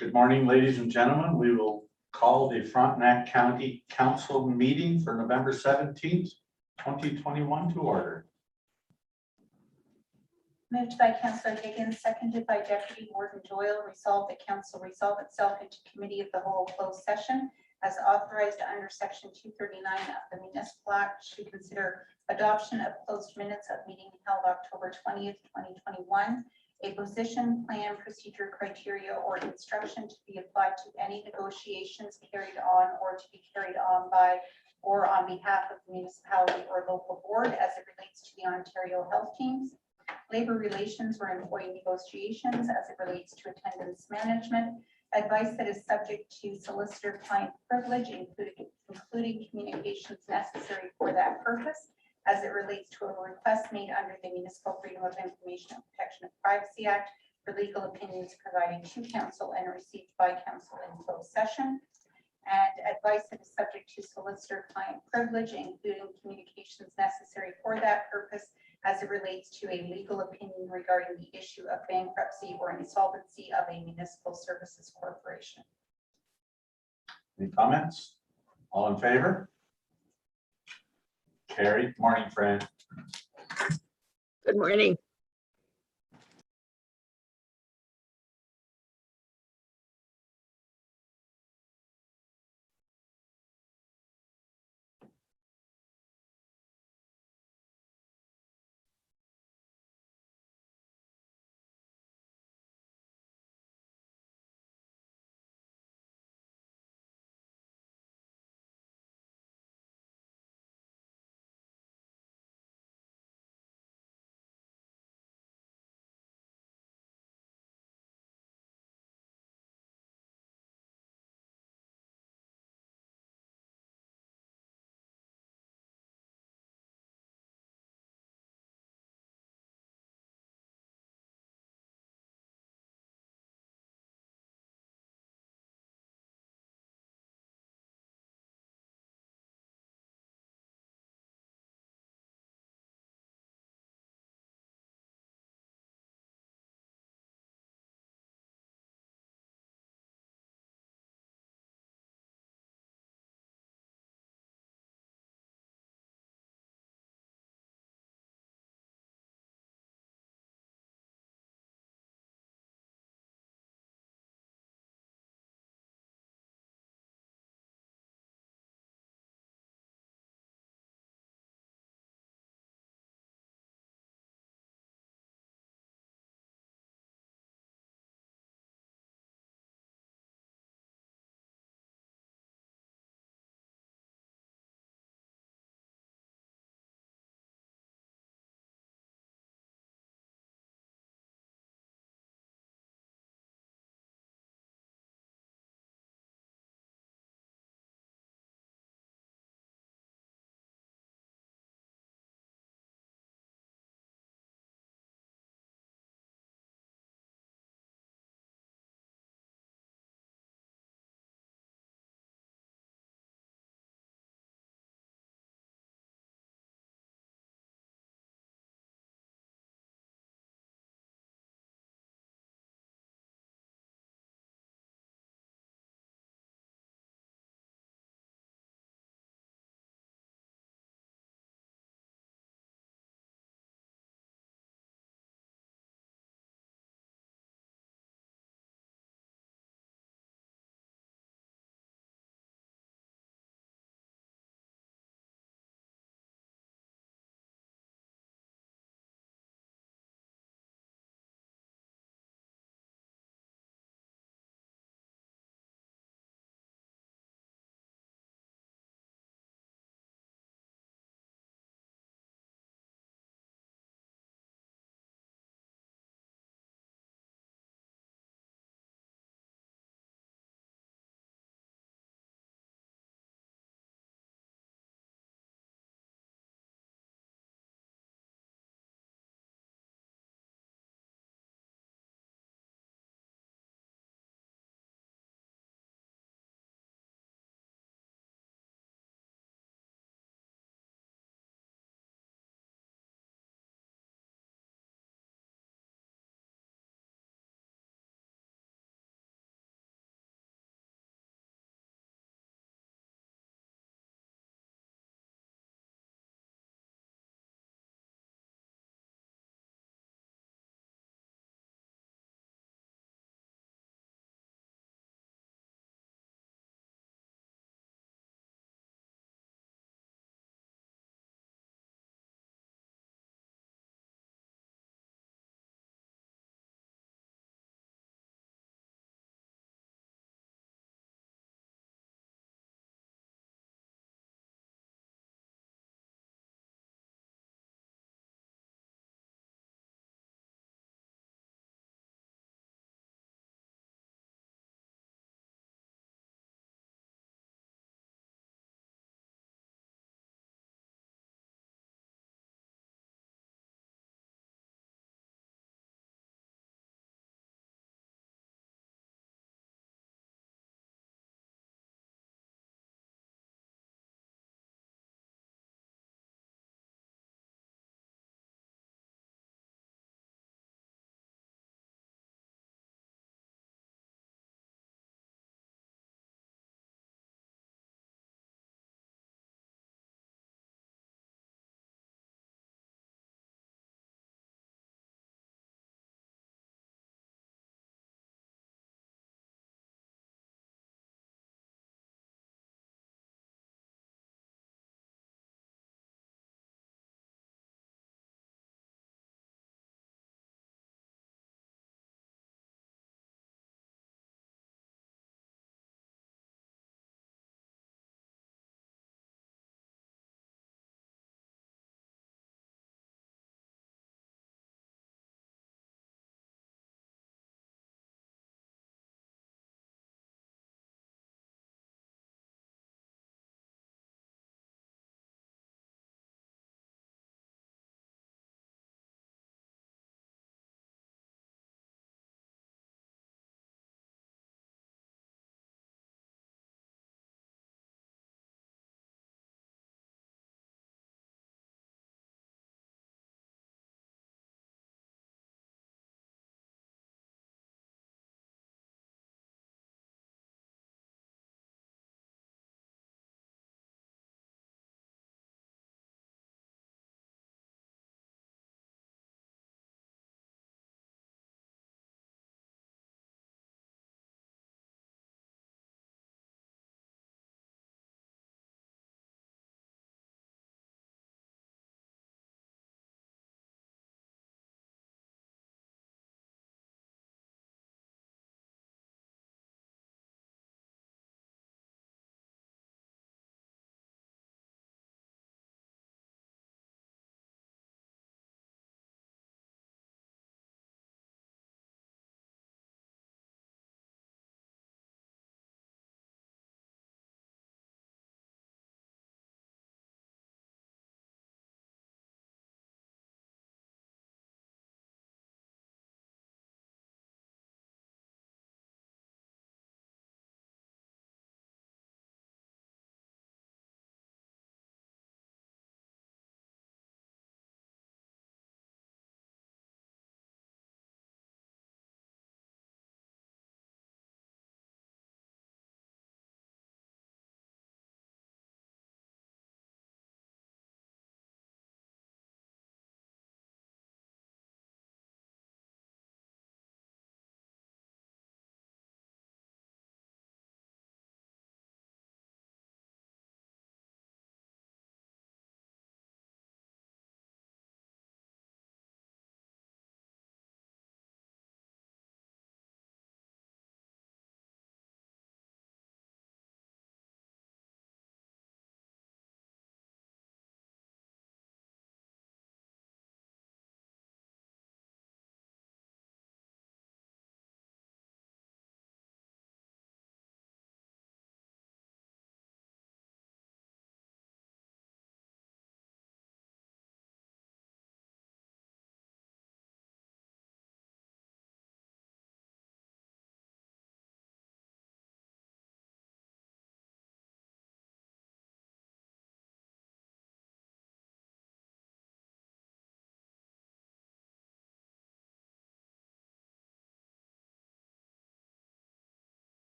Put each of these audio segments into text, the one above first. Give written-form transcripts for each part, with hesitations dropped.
Good morning, ladies and gentlemen. We will call the Frontenac County Council meeting for November 17th, 2021 to order. Moved by Councillor Higgins, seconded by Deputy Warden Doyle. Resolved that council resolve itself into committee of the whole closed session as authorized under section 239 of the Municipal Act to consider adoption of closed minutes of meeting held October 20th, 2021. A position, plan, procedure, criteria, or instruction to be applied to any negotiations carried on or to be carried on by or on behalf of the municipality or local board as it relates to the Ontario Health Teams. Labor relations or employee negotiations as it relates to attendance management. Advice that is subject to solicitor-client privilege, including communications necessary for that purpose, as it relates to a request made under the Municipal Freedom of Information and Protection of Privacy Act for legal opinions provided to council and received by council in closed session. And advice that is subject to solicitor-client privilege, including communications necessary for that purpose, as it relates to a legal opinion regarding the issue of bankruptcy or insolvency of a municipal services corporation. Any comments? All in favor? Carried. Morning, Fran. Good morning.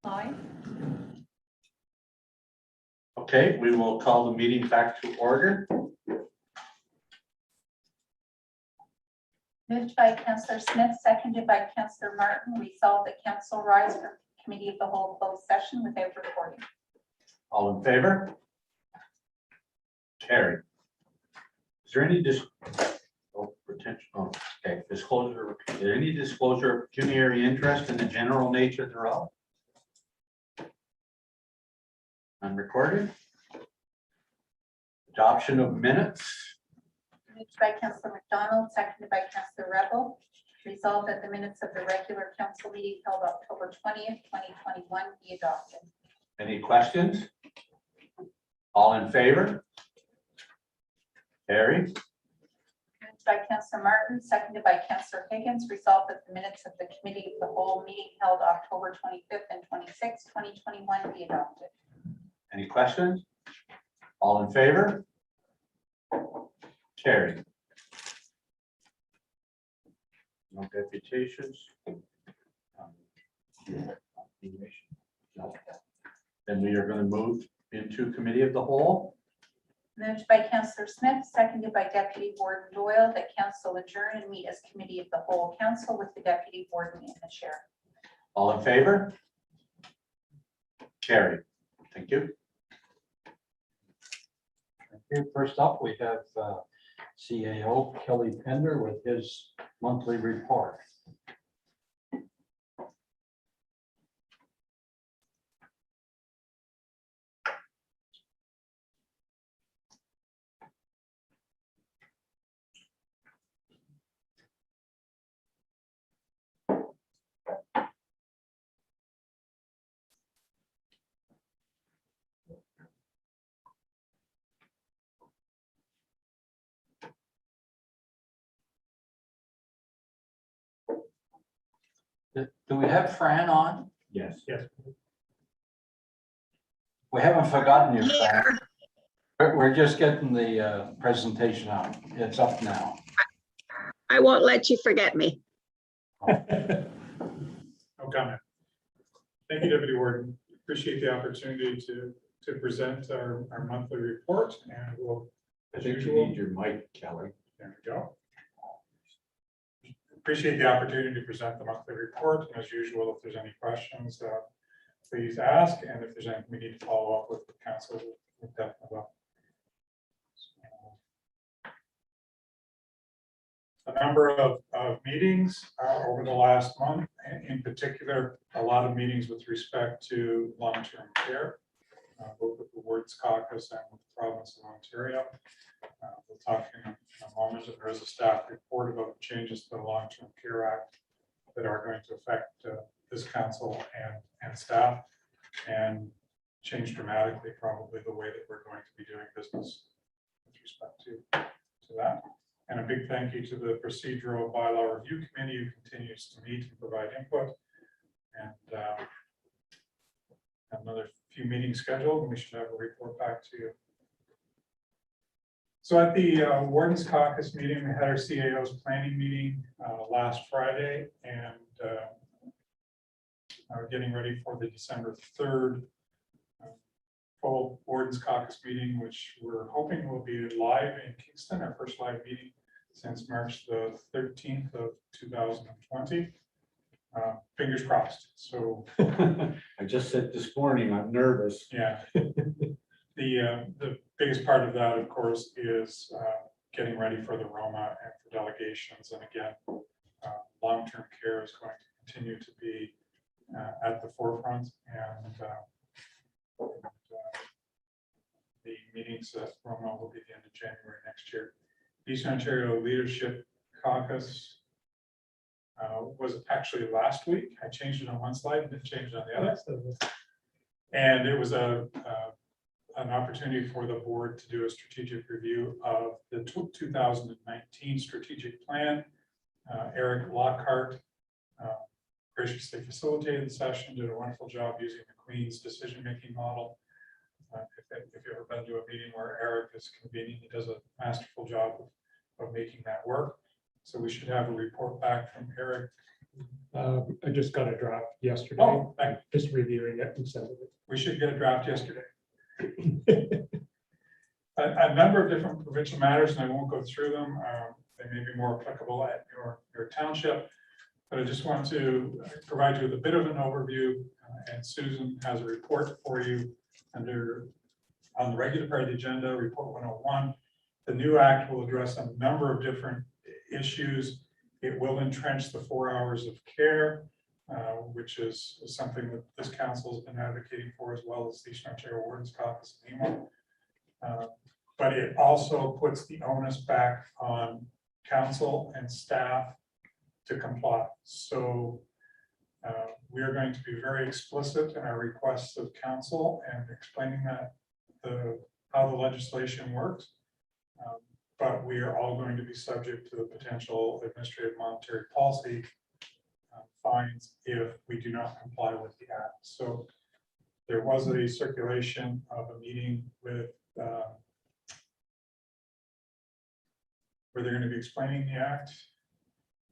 Live. Okay, we will call the meeting back to order. Moved by Councillor Smith, seconded by Councillor Martin. Resolved that council rise from committee of the whole closed session without recording. All in favor? Carried. Is there any disclosure? Is there any disclosure of pecuniary interest in the general nature thereof? Unrecorded. Adoption of minutes. Moved by Councillor McDonald, seconded by Councillor Rebel. Resolved that the minutes of the regular council meeting held October 20th, 2021 be adopted. Any questions? All in favor? Carried. Moved by Councillor Martin, seconded by Councillor Higgins. Resolved that the minutes of the committee of the whole meeting held October 25th and 26th, 2021 be adopted. Any questions? All in favor? Carried. No deputations. No. Then we are going to move into committee of the whole. Moved by Councillor Smith, seconded by Deputy Warden Doyle, that council adjourn and meet as committee of the whole council with the Deputy Warden in the chair. All in favor? Carried. Thank you. Okay, first up, we have CAO Kelly Pender with his monthly report. Do we have Fran on? Yes. Yes. We haven't forgotten you, Fran. Here, We're just getting the presentation out. It's up now. I won't let you forget me. No comment. Thank you, Deputy Warden. Appreciate the opportunity to present our monthly report, and we'll, I as think you usual, need your mic, Kelly. there we go. Appreciate the opportunity to present the monthly report, and as usual, if there's any questions, please ask, and if there's anything we need to follow up with the council, we'll definitely will. A number of meetings over the last month, in particular, a lot of meetings with respect to long-term care, both with the Wards Caucus and with the province of Ontario. We'll talk in a moment. There is a staff report about the changes to the Long-Term Care Act that are going to affect this council and staff and change dramatically probably the way that we're going to be doing business with respect to that. And a big thank you to the Procedural Bylaw Review Committee who continues to meet and provide input. And have another few meetings scheduled, and we should have a report back to you. So at the Warden's Caucus meeting, we had our CAO's planning meeting last Friday, and are getting ready for the December 3rd full Warden's Caucus meeting, which we're hoping will be live in Kingston, our first live meeting since March the 13th of 2020. Fingers crossed. So I just said this morning, I'm nervous. yeah, the biggest part of that, of course, is getting ready for the Roma and for delegations. And again, long-term care is going to continue to be at the forefront, and the meetings at Roma will be the end of January next year. Eastern Ontario Leadership Caucus was actually last week. I changed it on one slide and didn't change it on the other. And it was an opportunity for the board to do a strategic review of the 2019 strategic plan. Eric Lockhart graciously facilitated the session, did a wonderful job using the Queen's decision-making model. If you've ever been to a meeting where Eric is convening, he does a masterful job of making that work. So we should have a report back from Eric I just got a draft yesterday. Oh, thank you. Just reviewing it and sending We should get a draft yesterday. A number of different provincial matters, and I won't go through them. They may be more applicable at your township. But I just want to provide you with a bit of an overview, and Susan has a report for you on the regular part of the agenda, Report 101. The new act will address a number of different issues. It will entrench the 4 hours of care, which is something that this council has been advocating for, as well as the Eastern Ontario Wardens Caucus and EMO. But it also puts the onus back on council and staff to comply. So we are going to be very explicit in our requests of council and explaining that how the legislation works. But we are all going to be subject to the potential administrative monetary policy fines if we do not comply with the act. So there was a circulation of a meeting with where they're going to be explaining the act.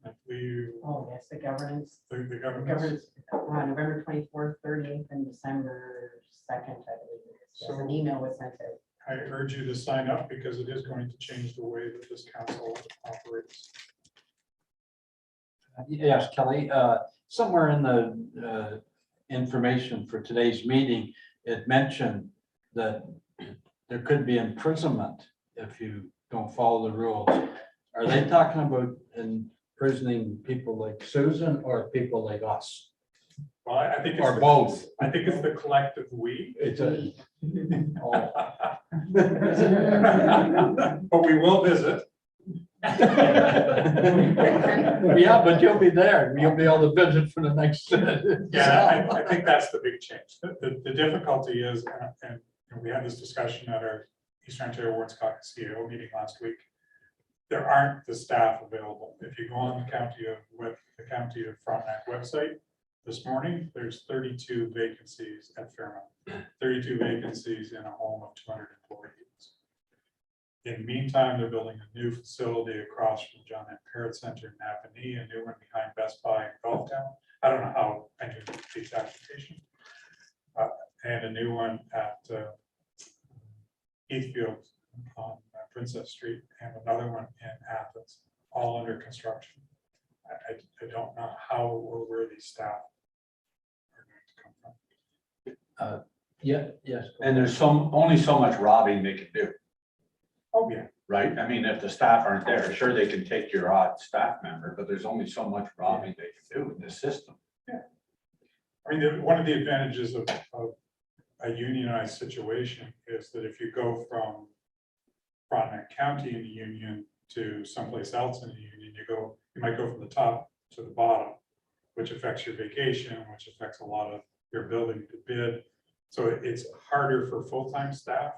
I believe Oh, yes, the governance, the government. governance, November 24th, 30th, and December 2nd, I believe. It is. Yes, an email was sent out. I urge you to sign up because it is going to change the way that this council operates. Yes, Kelly, somewhere in the information for today's meeting, it mentioned that there could be imprisonment if you don't follow the rules. Are they talking about imprisoning people like Susan or people like us? Well, I think it's Or both? I think it's the collective we. It's a. Oh. But we will visit. Yeah, but you'll be there. You'll be able to visit for the next. Yeah, I think that's the big change. The difficulty is, and we had this discussion at our Eastern Ontario Wardens Caucus CEO meeting last week. There aren't the staff available. If you go on the County of Frontenac website this morning, there's 32 vacancies at Fairmount, 32 vacancies in a home of 200 employees. In the meantime, they're building a new facility across from John M. Parrott Center in Napanee, a new one behind Best Buy in Gulftown. I don't know how I knew the exact location. And a new one at Heathfield on Princess Street, and another one in Athens, all under construction. I don't know how or where these staff are going to come from. Yeah, yes. And there's only so much robbing they can do, Oh, yeah. right? I mean, if the staff aren't there, sure, they can take your odd staff member, but there's only so much robbing they can do in this system. I mean, one of the advantages of a unionized situation is that if you go from Frontenac County in the union to someplace else in the union, you might go from the top to the bottom, which affects your vacation, which affects a lot of your ability to bid. So it's harder for full-time staff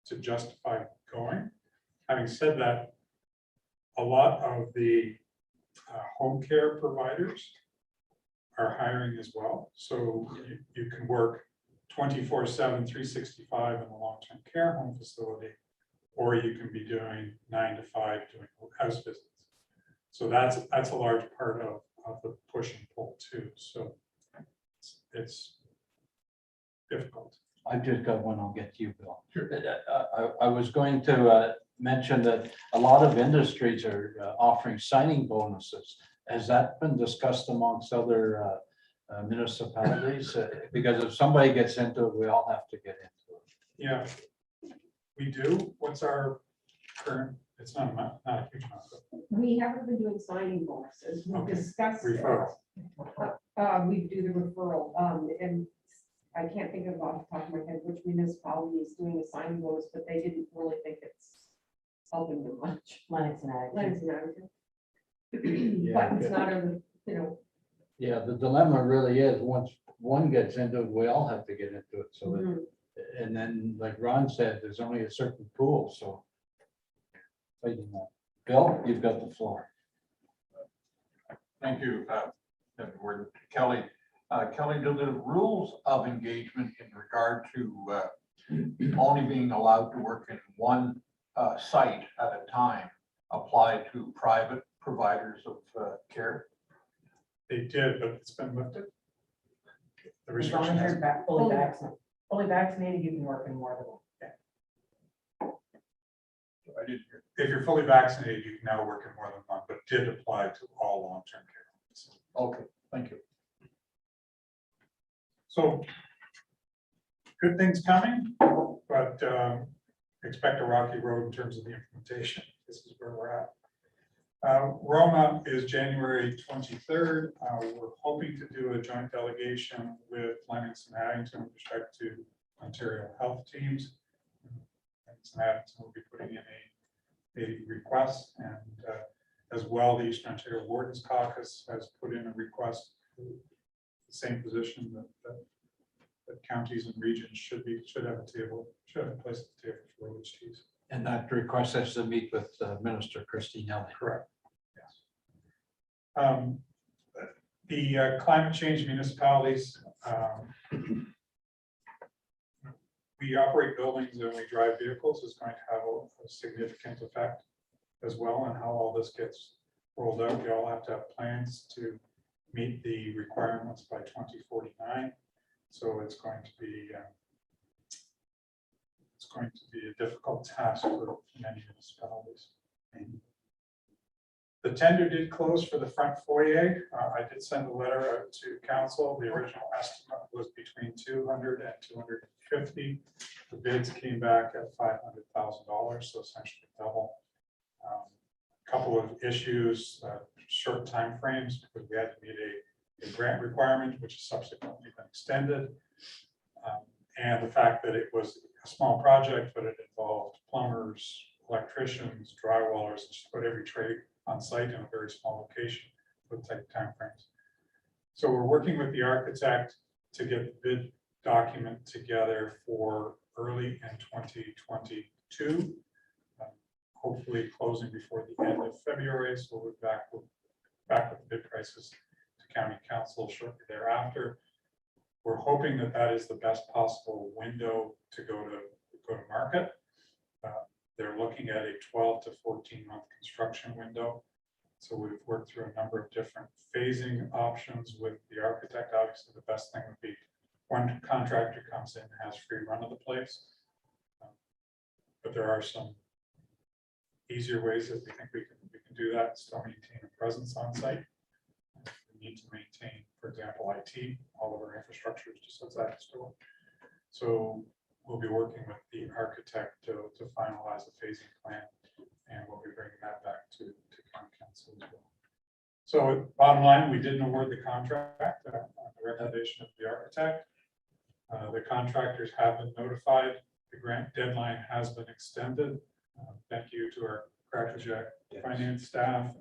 to justify going. Having said that, a lot of the home care providers are hiring as well. So you can work 24/7, 365 in a long-term care home facility, or you can be doing 9 to 5 doing house visits. So that's a large part of the push and pull too. So it's difficult. I've just got one, I'll get to you, Bill. I was going to mention that a lot of industries are offering signing bonuses. Has that been discussed amongst other municipalities? Because if somebody gets into it, we all have to get into it. Yeah, we do. What's our current? It's not a huge amount. We haven't been doing signing bonuses. We Okay. discussed it. Referral. We do the referral, and I can't think of off the top of my head which municipality is doing a signing bonus, but they didn't really think it's helping them much. Lennox and Ag. Lennox and Abington. Yeah, But it's okay. not a, Yeah, the dilemma really is, once one gets into it, we all have to get into it. So, mhm. and then like Ron said, there's only a certain pool, so. Bill, you've got the floor. Thank you, Edward. Kelly. Kelly, do the rules of engagement in regard to only being allowed to work in one site at a time apply to private providers of care? They did, but it's been lifted. The As long restriction as has, you're fully vaccinated, you can work in more than one. I didn't hear. if you're fully vaccinated, you can now work in more than one, but did apply to all long-term care homes. Okay, thank you. So good things coming, but expect a rocky road in terms of the implementation. This is where we're at. Roma is January 23rd. We're hoping to do a joint delegation with Leamington and Addington with respect to Ontario health teams. Leamington and Addington will be putting in a request, and as well, the Eastern Ontario Wardens Caucus has put in a request, the same position that counties and regions should have a place at the table for OHTs. And that request us to meet with Minister Christine Elliott. Correct, yes. The climate change municipalities, we operate buildings and we drive vehicles is going to have a significant effect as well on how all this gets rolled out. We all have to have plans to meet the requirements by 2049. So it's going to be a difficult task for many municipalities. The tender did close for the front foyer. I did send a letter out to council. The original estimate was between 200 and 250. The bids came back at $500,000, so essentially double. Couple of issues, short timeframes, because we had to meet a grant requirement, which has subsequently been extended. And the fact that it was a small project, but it involved plumbers, electricians, drywallers, just put every trade on site in a very small location with tight timeframes. So we're working with the architect to get the bid document together for early in 2022. Hopefully closing before the end of February. So we'll be back with the bid prices to county council shortly thereafter. We're hoping that that is the best possible window to go to market. They're looking at a 12 to 14 month construction window. So we've worked through a number of different phasing options with the architect. Obviously, the best thing would be one contractor comes in and has free run of the place. But there are some easier ways that we think we can do that, still maintain a presence on site. We need to maintain, for example, IT, all of our infrastructure is just outside the store. So we'll be working with the architect to finalize the phasing plan, and we'll be bringing that back to county council as well. So bottom line, we didn't award the contract on the recommendation of the architect. The contractors have been notified. The grant deadline has been extended. Thank you to our Cracker Jack finance staff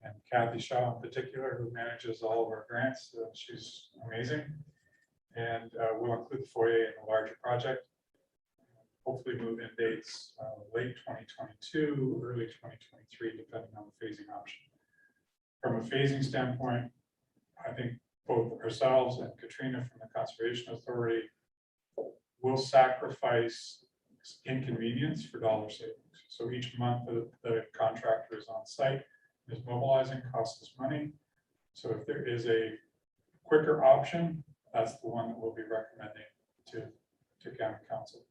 and Kathy Shaw in particular, who manages all of our grants. She's amazing. And we'll include the foyer in a larger project. Hopefully move in dates late 2022, early 2023, depending on the phasing option. From a phasing standpoint, I think both ourselves and Katrina from the Conservation Authority will sacrifice inconvenience for dollar savings. So each month that the contractor is on site is mobilizing costs us money. So if there is a quicker option, that's the one that we'll be recommending to county council.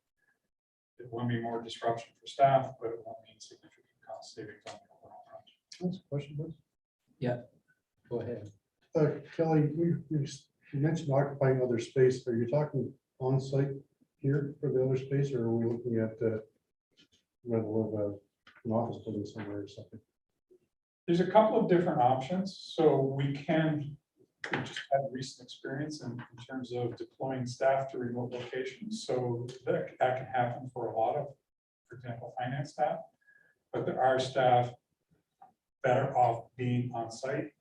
It will be more disruption for staff, but it won't mean significant cost savings on the overall project. That's a question, please. Go ahead. Kelly, you mentioned occupying other space. Are you talking on site here for the other space, or are we looking at rental of an office building somewhere or something? There's a couple of different options. So we just had recent experience in terms of deploying staff to remote locations. So that can happen for a lot of, for example, finance staff. But there are staff better off being on site.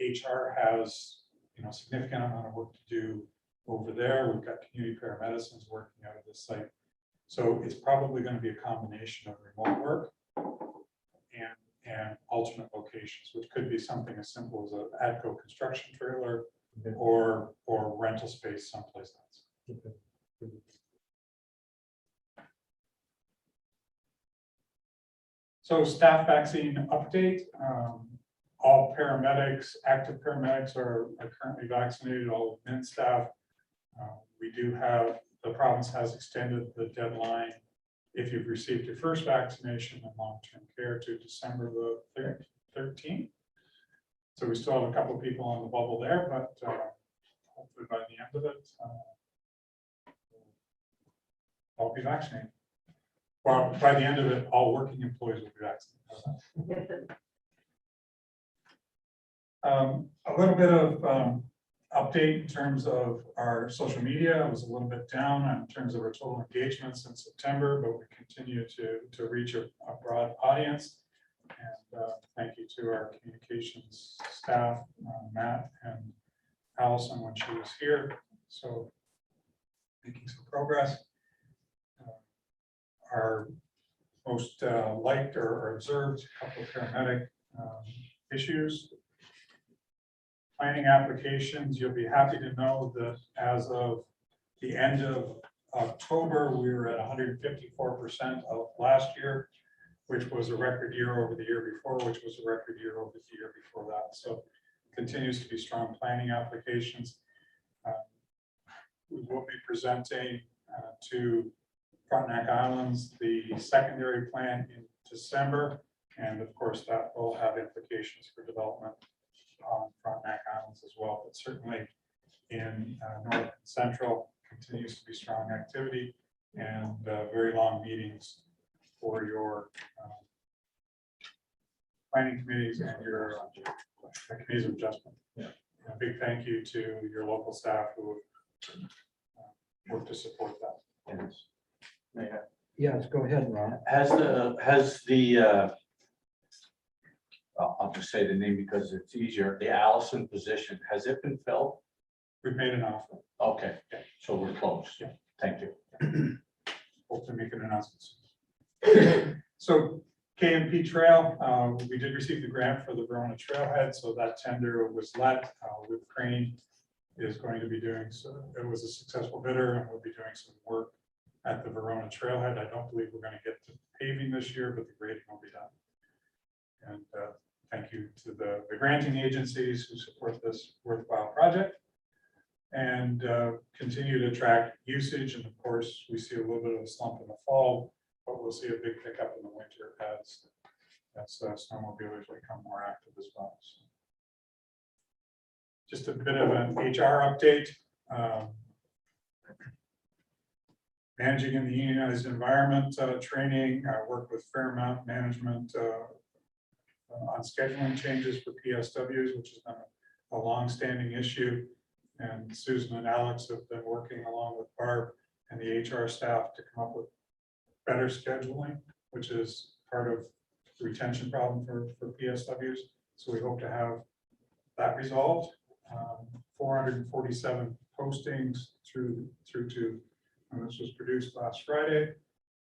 HR has significant amount of work to do over there. We've got community paramedicines working out of this site. So it's probably going to be a combination of remote work and alternate locations, which could be something as simple as an ADCO construction trailer or rental space someplace else. Okay. So staff vaccine update. All paramedics, active paramedics are currently vaccinated, all admin staff. We do have, the province has extended the deadline if you've received your first vaccination in long-term care to December the 13th. So we still have a couple of people on the bubble there, but hopefully by the end of it, I'll be vaccinated. Well, by the end of it, all working employees will be vaccinated. A little bit of update in terms of our social media. It was a little bit down in terms of our total engagements in September, but we continue to reach a broad audience. And thank you to our communications staff, Matt and Allison when she was here. So making some progress. Our most liked or observed couple of paramedic issues. Planning applications, you'll be happy to know that as of the end of October, we were at 154% of last year, which was a record year over the year before, which was a record year over the year before that. So continues to be strong planning applications. We will be presenting to Frontenac Islands the secondary plan in December. And of course, that will have implications for development on Frontenac Islands as well, but certainly in North and Central continues to be strong activity and very long meetings for your planning committees and your committees of adjustment. Yeah. A big thank you to your local staff who work to support that. Yes. Yes, go ahead, Ron. Has I'll just say the name because it's easier, the Allison position, has it been filled? We've made an offer. Okay, so we're close. Yeah. Thank you. Hope to make an announcement soon. So KMP Trail, we did receive the grant for the Verona Trailhead, so that tender was let with Crane is going to be doing, so it was a successful bidder and we'll be doing some work at the Verona Trailhead. I don't believe we're going to get to paving this year, but the grading will be done. And thank you to the granting agencies who support this worthwhile project and continue to track usage. And of course, we see a little bit of a slump in the fall, but we'll see a big pickup in the winter as snowmobilers become more active as well. So just a bit of an HR update. Managing in the unionized environment training, I work with Fairmount Management on scheduling changes for PSWs, which has been a long-standing issue. And Susan and Alex have been working along with Barb and the HR staff to come up with better scheduling, which is part of the retention problem for PSWs. So we hope to have that resolved. 447 postings through to, and this was produced last Friday,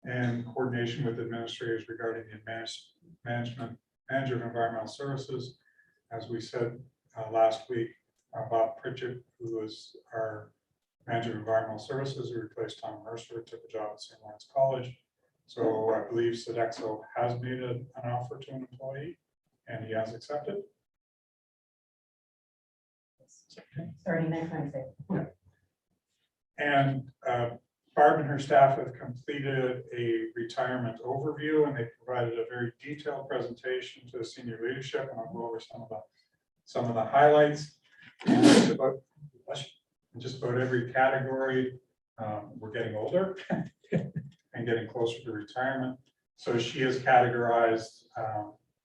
and coordination with administrators regarding the manager of environmental services. As we said last week, Bob Pritchett, who was our manager of environmental services, who replaced Tom Mercer, took a job at St. Lawrence College. So I believe Sodexo has made an offer to an employee and he has accepted. Starting next Wednesday. And Barb and her staff have completed a retirement overview and they provided a very detailed presentation to the senior leadership. And I'll go over some of the highlights. And just about every category, we're getting older and getting closer to retirement. So she has categorized,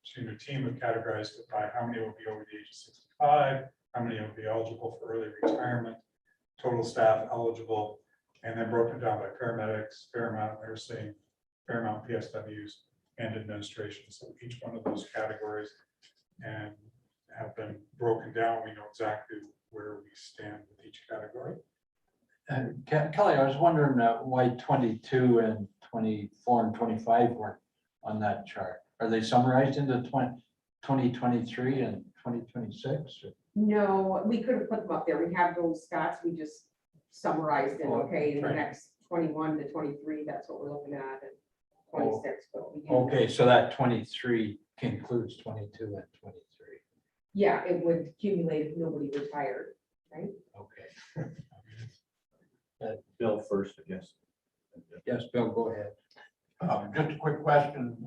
she and her team have categorized it by how many will be over the age of 65, how many will be eligible for early retirement, total staff eligible, and then broken down by paramedics, Fairmount nursing, Fairmount PSWs, and administration. So each one of those categories and have been broken down. We know exactly where we stand with each category. And Kelly, I was wondering why 22 and 24 and 25 weren't on that chart. Are they summarized into 2023 and 2026? No, we could have put them up there. We have those stats. We just summarized it, okay, in the Right. next 21 to 23, that's what we're looking at, and 26. But we do- Okay, so that 23 includes 22 and 23. Yeah, it would accumulate if nobody retired, right? Okay. Bill first, I guess. Yes, Bill, go ahead. Just a quick question.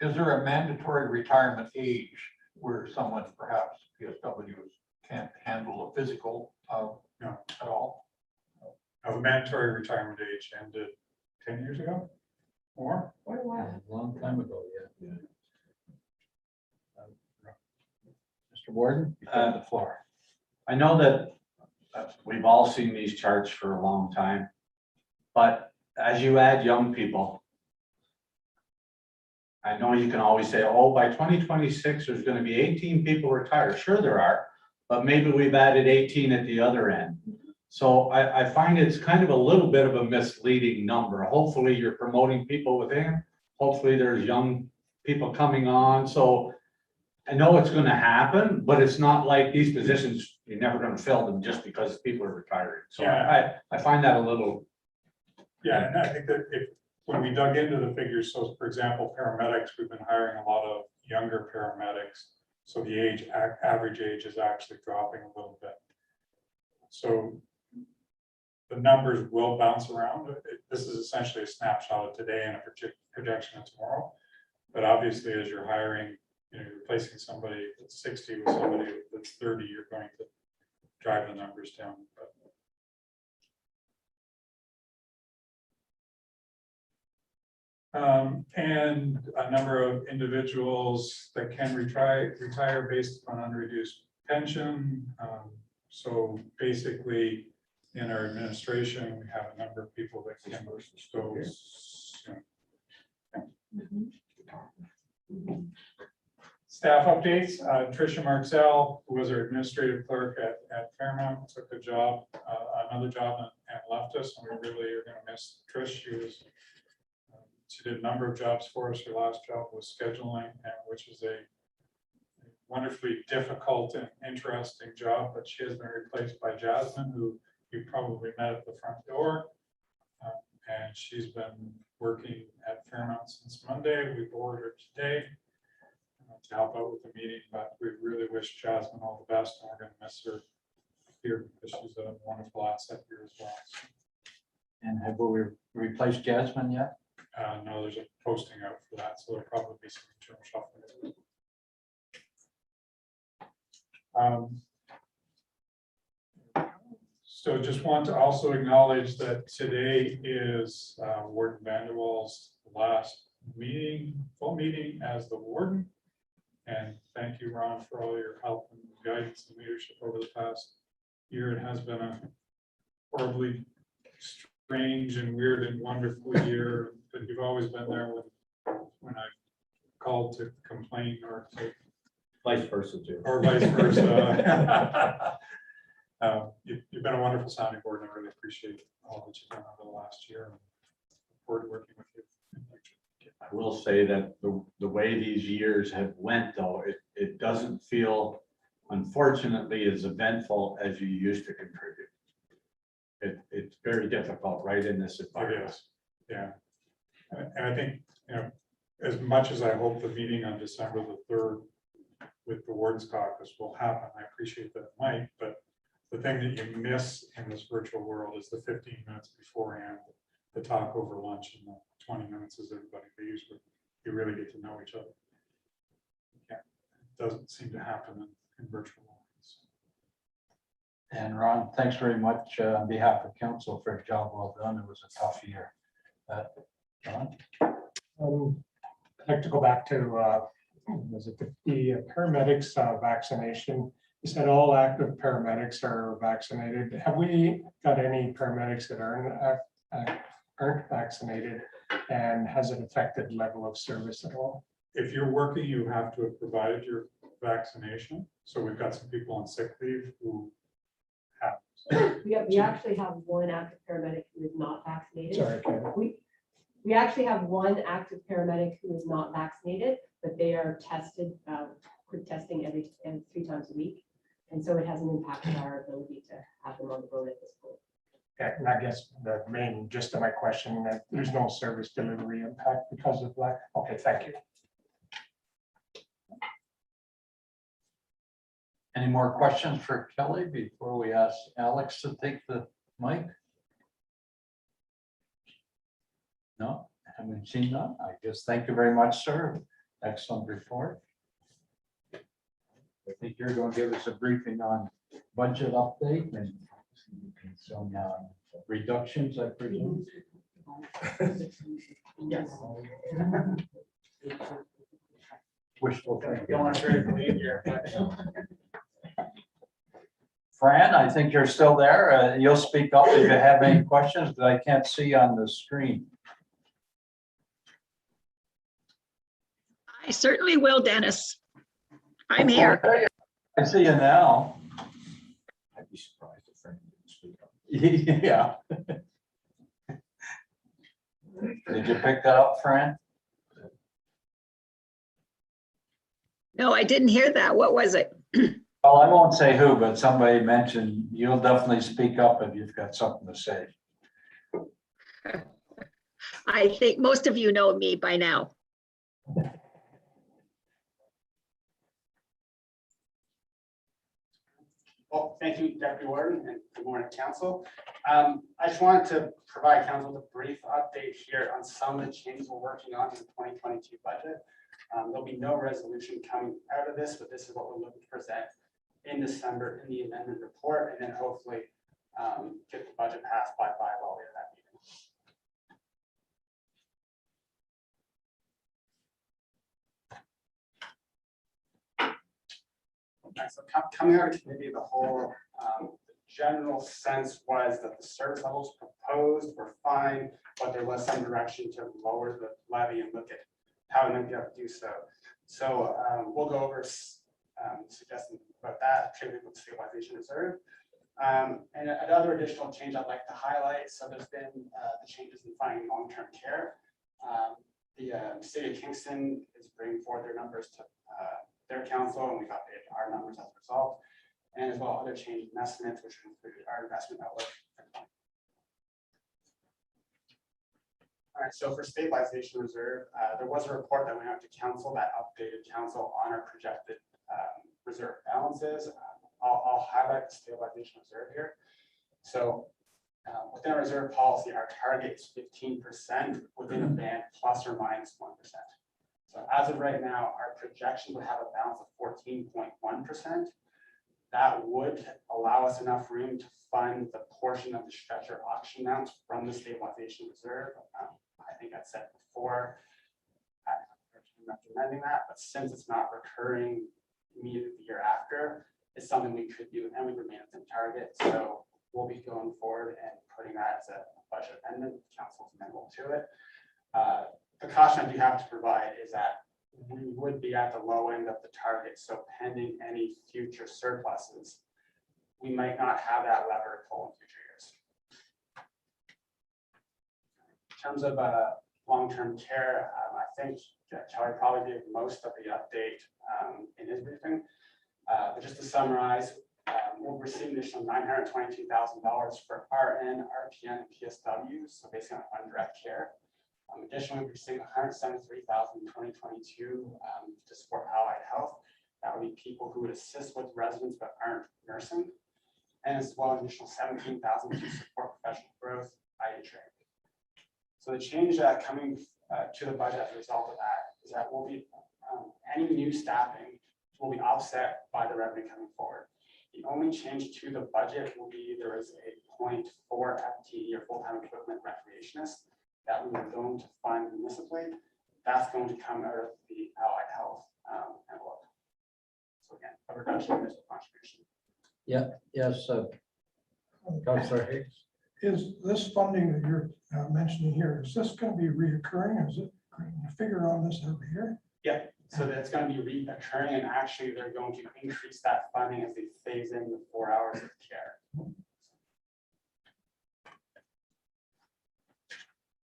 Is there a mandatory retirement age where someone perhaps PSWs can't handle a physical No. at all? The mandatory retirement age ended 10 years ago, or? Quite a while. A long time ago, yeah. Mr. Warden, you have the floor. I know that we've all seen these charts for a long time, but as you add young people, I know you can always say, oh, by 2026, there's going to be 18 people retired. Sure there are, but maybe we've added 18 at the other end. So I find it's kind of a little bit of a misleading number. Hopefully you're promoting people within. Hopefully there's young people coming on. So I know it's going to happen, but it's not like these positions, you're never going to fill them just because people are retiring. So I find that a little. Yeah, and I think that when we dug into the figures, so for example, paramedics, we've been hiring a lot of younger paramedics. So the average age is actually dropping a little bit. So the numbers will bounce around. This is essentially a snapshot of today and a projection of tomorrow. But obviously, as you're hiring, you're replacing somebody that's 60 with somebody that's 30, you're going to drive the numbers down. And a number of individuals that can retire based on unreduced pension. So basically, in our administration, we have a number of people that can Staff updates, Tricia Marxell, who was our administrative clerk at Fairmount, took a job, another job and left us, and we really are going to miss Trish. She did a number of jobs for us. Her last job was scheduling, which is a wonderfully difficult and interesting job, but she has been replaced by Jasmine, who you probably met at the front door. And she's been working at Fairmount since Monday. We boarded her today to help out with the meeting, but we really wish Jasmine all the best, and we're going to miss her here because she's a wonderful asset here as well. And have we replaced Jasmine yet? No, there's a posting out for that, so there'll probably be some internal shuffling. So just want to also acknowledge that today is Warden Vanderwall's last meeting, full meeting as the warden. And thank you, Ron, for all your help and guidance and leadership over the past year. It has been a horribly strange and weird and wonderful year, but you've always been there when I called to complain or to Vice versa too. or vice versa. You've been a wonderful sounding board, and I really appreciate all that you've done over the last year. And look forward to working with you in the future. I will say that the way these years have went, though, it doesn't feel, unfortunately, as eventful as you used to contribute. It's very difficult right in this environment. Yeah. And I think, as much as I hope the meeting on December the 3rd with the Warden's Caucus will happen, I appreciate that it might, but the thing that you miss in this virtual world is the 15 minutes beforehand, the talk over lunch, and the 20 minutes as everybody leaves, where you really get to know each other. Yeah, it doesn't seem to happen in virtual worlds. And Ron, thanks very much on behalf of council for a job well done. It was a tough year. John? I'd like to go back to, was it the paramedics vaccination? You said all active paramedics are vaccinated. Have we got any paramedics that aren't vaccinated? And has it affected level of service at all? If you're working, you have to have provided your vaccination. So we've got some people on sick leave who have. We actually have one active paramedic who is not vaccinated. Sorry, Kevin. We actually have one active paramedic who is not vaccinated, but they are tested, quick testing every 3 times a week. And so it hasn't impacted our ability to have them on the road at this point. Yeah, and I guess the main gist of my question, that there's no service delivery impact because of that. Okay, thank you. Any more questions for Kelly before we ask Alex to take the mic? No, haven't seen none. I guess thank you very much, sir. Excellent report. I think you're going to give us a briefing on budget update and some reductions, I presume. Yes. Wishful thinking. Don't want to believe here, but Fran, I think you're still there. You'll speak up if you have any questions that I can't see on the screen. I certainly will, Dennis. I'm here. I see you now. I'd be surprised if Frank didn't speak up. Yeah. Did you pick that up, Fran? No, I didn't hear that. What was it? Well, I won't say who, but somebody mentioned you'll definitely speak up if you've got something to say. I think most of you know me by now. well, thank you, Deputy Warden, and good morning, council. I just wanted to provide council with a brief update here on some of the changes we're working on in the 2022 budget. There'll be no resolution coming out of this, but this is what we're looking to present in December in the amendment report, and then hopefully get the budget passed by law later that meeting. Okay, so coming out of committee of the whole, the general sense was that the service levels proposed were fine, but there was some direction to lower the levy and look at how we might be able to do so. So we'll go over suggestions about that, attributable to stabilization reserve. And another additional change I'd like to highlight. So there's been the changes in funding long-term care. The city of Kingston is bringing forward their numbers to their council, and we've updated our numbers as a result, and as well other changes in estimates, which included our investment outlook. All right, so for stabilization reserve, there was a report that went out to council that updated council on our projected reserve balances. I'll highlight the stabilization reserve here. So within our reserve policy, our target is 15% within a band plus or minus 1%. So as of right now, our projection would have a balance of 14.1%. That would allow us enough room to fund the portion of the stretcher auction amounts from the stabilization reserve. I think I said before, I'm recommending that, but since it's not recurring immediately the year after, it's something we could do and we remain at the target. So we'll be going forward and putting that as a budget amendment, council's amenable to it. The caution I do have to provide is that we would be at the low end of the target. So pending any future surpluses, we might not have that lever to pull in future years. In terms of long-term care, I think Charlie probably gave most of the update in his briefing. But just to summarize, we'll receive an additional $922,000 for RN, RPN, and PSW, so basically on indirect care. Additionally, we received $173,000 in 2022 to support allied health. That would be people who would assist with residents but aren't nursing, and as well an additional $17,000 to support professional growth, IA training. So the change coming to the budget as a result of that is that we'll be any new staffing will be offset by the revenue coming forward. The only change to the budget will be there is a 0.4 FTE or full-time equivalent recreationist that we are going to fund municipally. That's going to come out of the allied health envelope. So again, a reduction in municipal contribution. Yes, Councilor Higgs. Is this funding that you're mentioning here, is this going to be reoccurring? Is it, you figure on this every year? Yeah, so that's going to be reoccurring, and actually they're going to increase that funding as they phase in the 4 hours of care.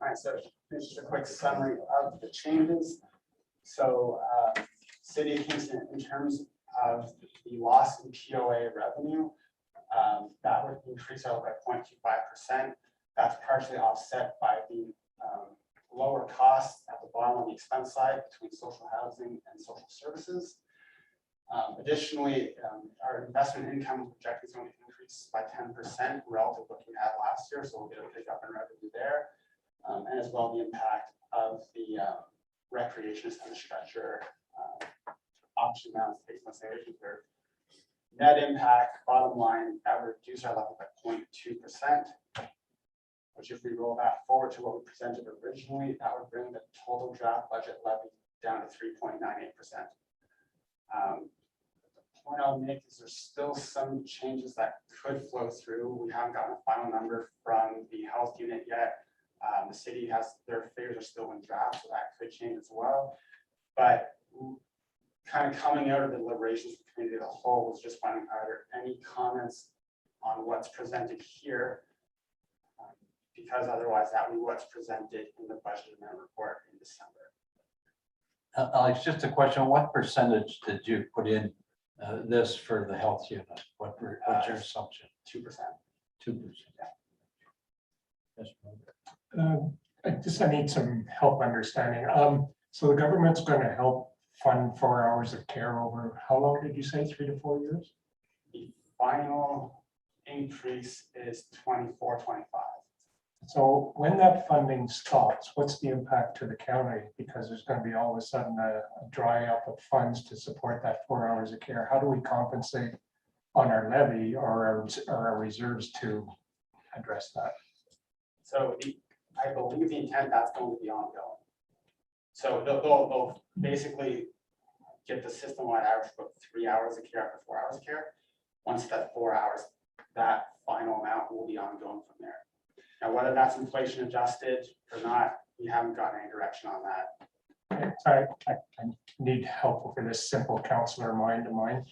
All right, so just a quick summary of the changes. So City of Kingston, in terms of the loss in POA revenue, that would increase out by 0.25%. That's partially offset by the lower costs at the bottom on the expense side between social housing and social services. Additionally, our investment income is projected to only increase by 10% relative looking at last year, so we'll get a pickup in revenue there. And as well, the impact of the recreationist and the stretcher option amounts based on sales reserve. Net impact, bottom line, that would reduce our levy by 0.2%, which if we roll that forward to what we presented originally, that would bring the total draft budget levy down to 3.98%. The point I'll make is there's still some changes that could flow through. We haven't gotten a final number from the health unit yet. The city has, their figures are still in draft, so that could change as well. But kind of coming out of the deliberations of the community as a whole was just finding either any comments on what's presented here, because otherwise that would be what's presented in the budget amendment report in December. Alex, just a question, what percentage did you put in this for the health unit? What's your assumption? 2%. 2%. Yes. I need some help understanding. So the government's going to help fund 4 hours of care over, how long did you say, 3 to 4 years? The final increase is 24-25. So when that funding stops, what's the impact to the county? Because there's going to be all of a sudden a dry up of funds to support that 4 hours of care. How do we compensate on our levy or our reserves to address that? So I believe the intent that's going to be ongoing. So they'll basically get the system-wide average for 3 hours of care after 4 hours of care. Once that 4 hours, that final amount will be ongoing from there. Now, whether that's inflation adjusted or not, we haven't gotten any direction on that. I need help for this simple counselor mind to mind.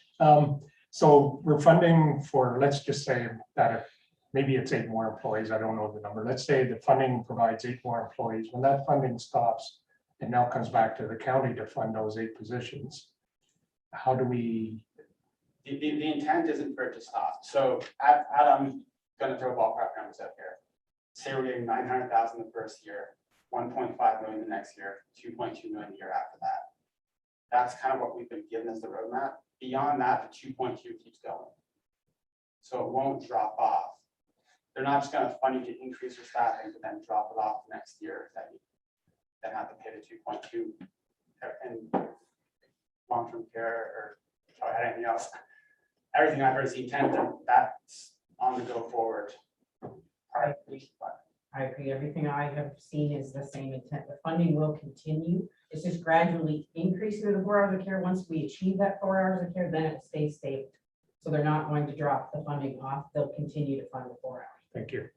So we're funding for, let's just say that maybe it's 8 more employees. I don't know the number. Let's say the funding provides 8 more employees. When that funding stops, it now comes back to the county to fund those 8 positions. How do we? The intent isn't for it to stop. So I'm going to throw ballpark numbers out here. Say we're getting 900,000 the first year, 1.5 million the next year, 2.2 million the year after that. That's kind of what we've been given as the roadmap. Beyond that, the 2.2 keeps going. So it won't drop off. They're not just going to fund you to increase your staffing, but then drop it off next year that you then have to pay the 2.2 and long-term care or anything else. Everything I've heard is the intent that that's on the go forward. I agree. Everything I have seen is the same intent. The funding will continue. It's just gradually increasing to the 4 hours of care. Once we achieve that 4 hours of care, then it stays stable. So they're not going to drop the funding off. They'll continue to fund the 4 hours. Thank you.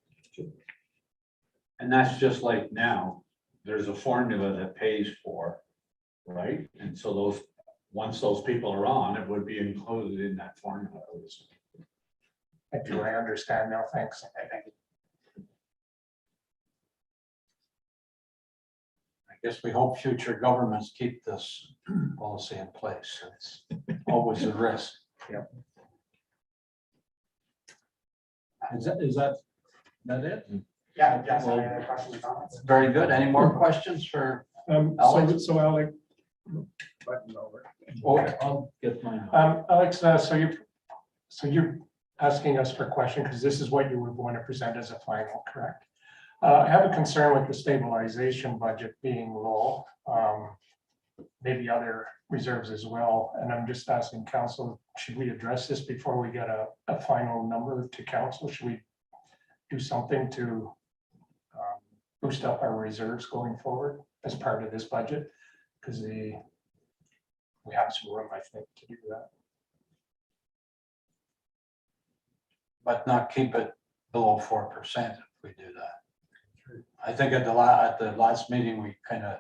And that's just like now, there's a formula that pays for, right? And so those, once those people are on, it would be included in that formula. I understand now. Thanks. Thank you. I guess we hope future governments keep this policy in place. It's always a risk. Yep. Is that it? Yeah, yes, any other questions or comments? Very good. Any more questions for Alex? So Alex, Okay, I'll get mine. Alex, so you're asking us for a question because this is what you would want to present as a final, correct? I have a concern with the stabilization budget being low, maybe other reserves as well. And I'm just asking council, should we address this before we get a final number to council? Should we do something to boost up our reserves going forward as part of this budget? Because we have some room, I think, to do that. But not keep it below 4% if we do that. I think at the last meeting, we kind of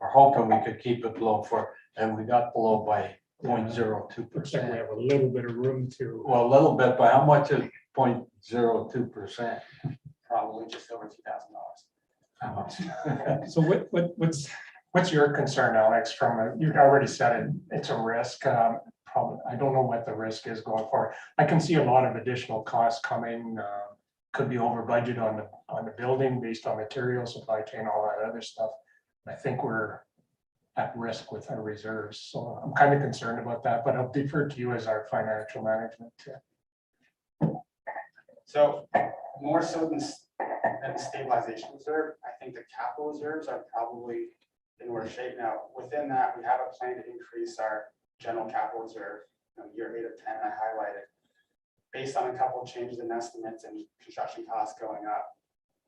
were hoping we could keep it below 4, and we got below by 0.02%. Looks like we have a little bit of room to. Well, a little bit, but how much is 0.02%? Probably just over $2,000. So what's your concern, Alex? You've already said it, it's a risk. Probably, I don't know what the risk is going forward. I can see a lot of additional costs coming. Could be over budget on the building based on material supply chain, all that other stuff. I think we're at risk with our reserves. So I'm kind of concerned about that, but I'll defer to you as our financial management. So more so than the stabilization reserve, I think the capital reserves are probably in worse shape now. Within that, we have a plan to increase our general capital reserve, year 8 of 10, I highlighted. Based on a couple of changes in estimates and construction costs going up,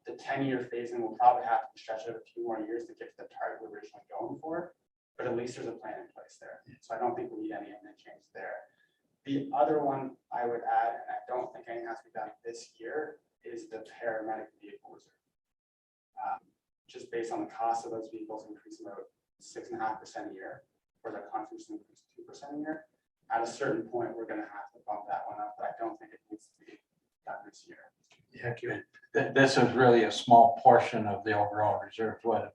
the 10-year phasing will probably have to stretch out a few more years to get to the target we're originally going for, but at least there's a plan in place there. So I don't think we need any imminent change there. The other one I would add, and I don't think anything has to be done this year, is the paramedic vehicle reserve. Just based on the cost of those vehicles increasing about 6.5% a year, or the contribution increase 2% a year. At a certain point, we're going to have to bump that one up, but I don't think it needs to be done this year. This is really a small portion of the overall reserve, what,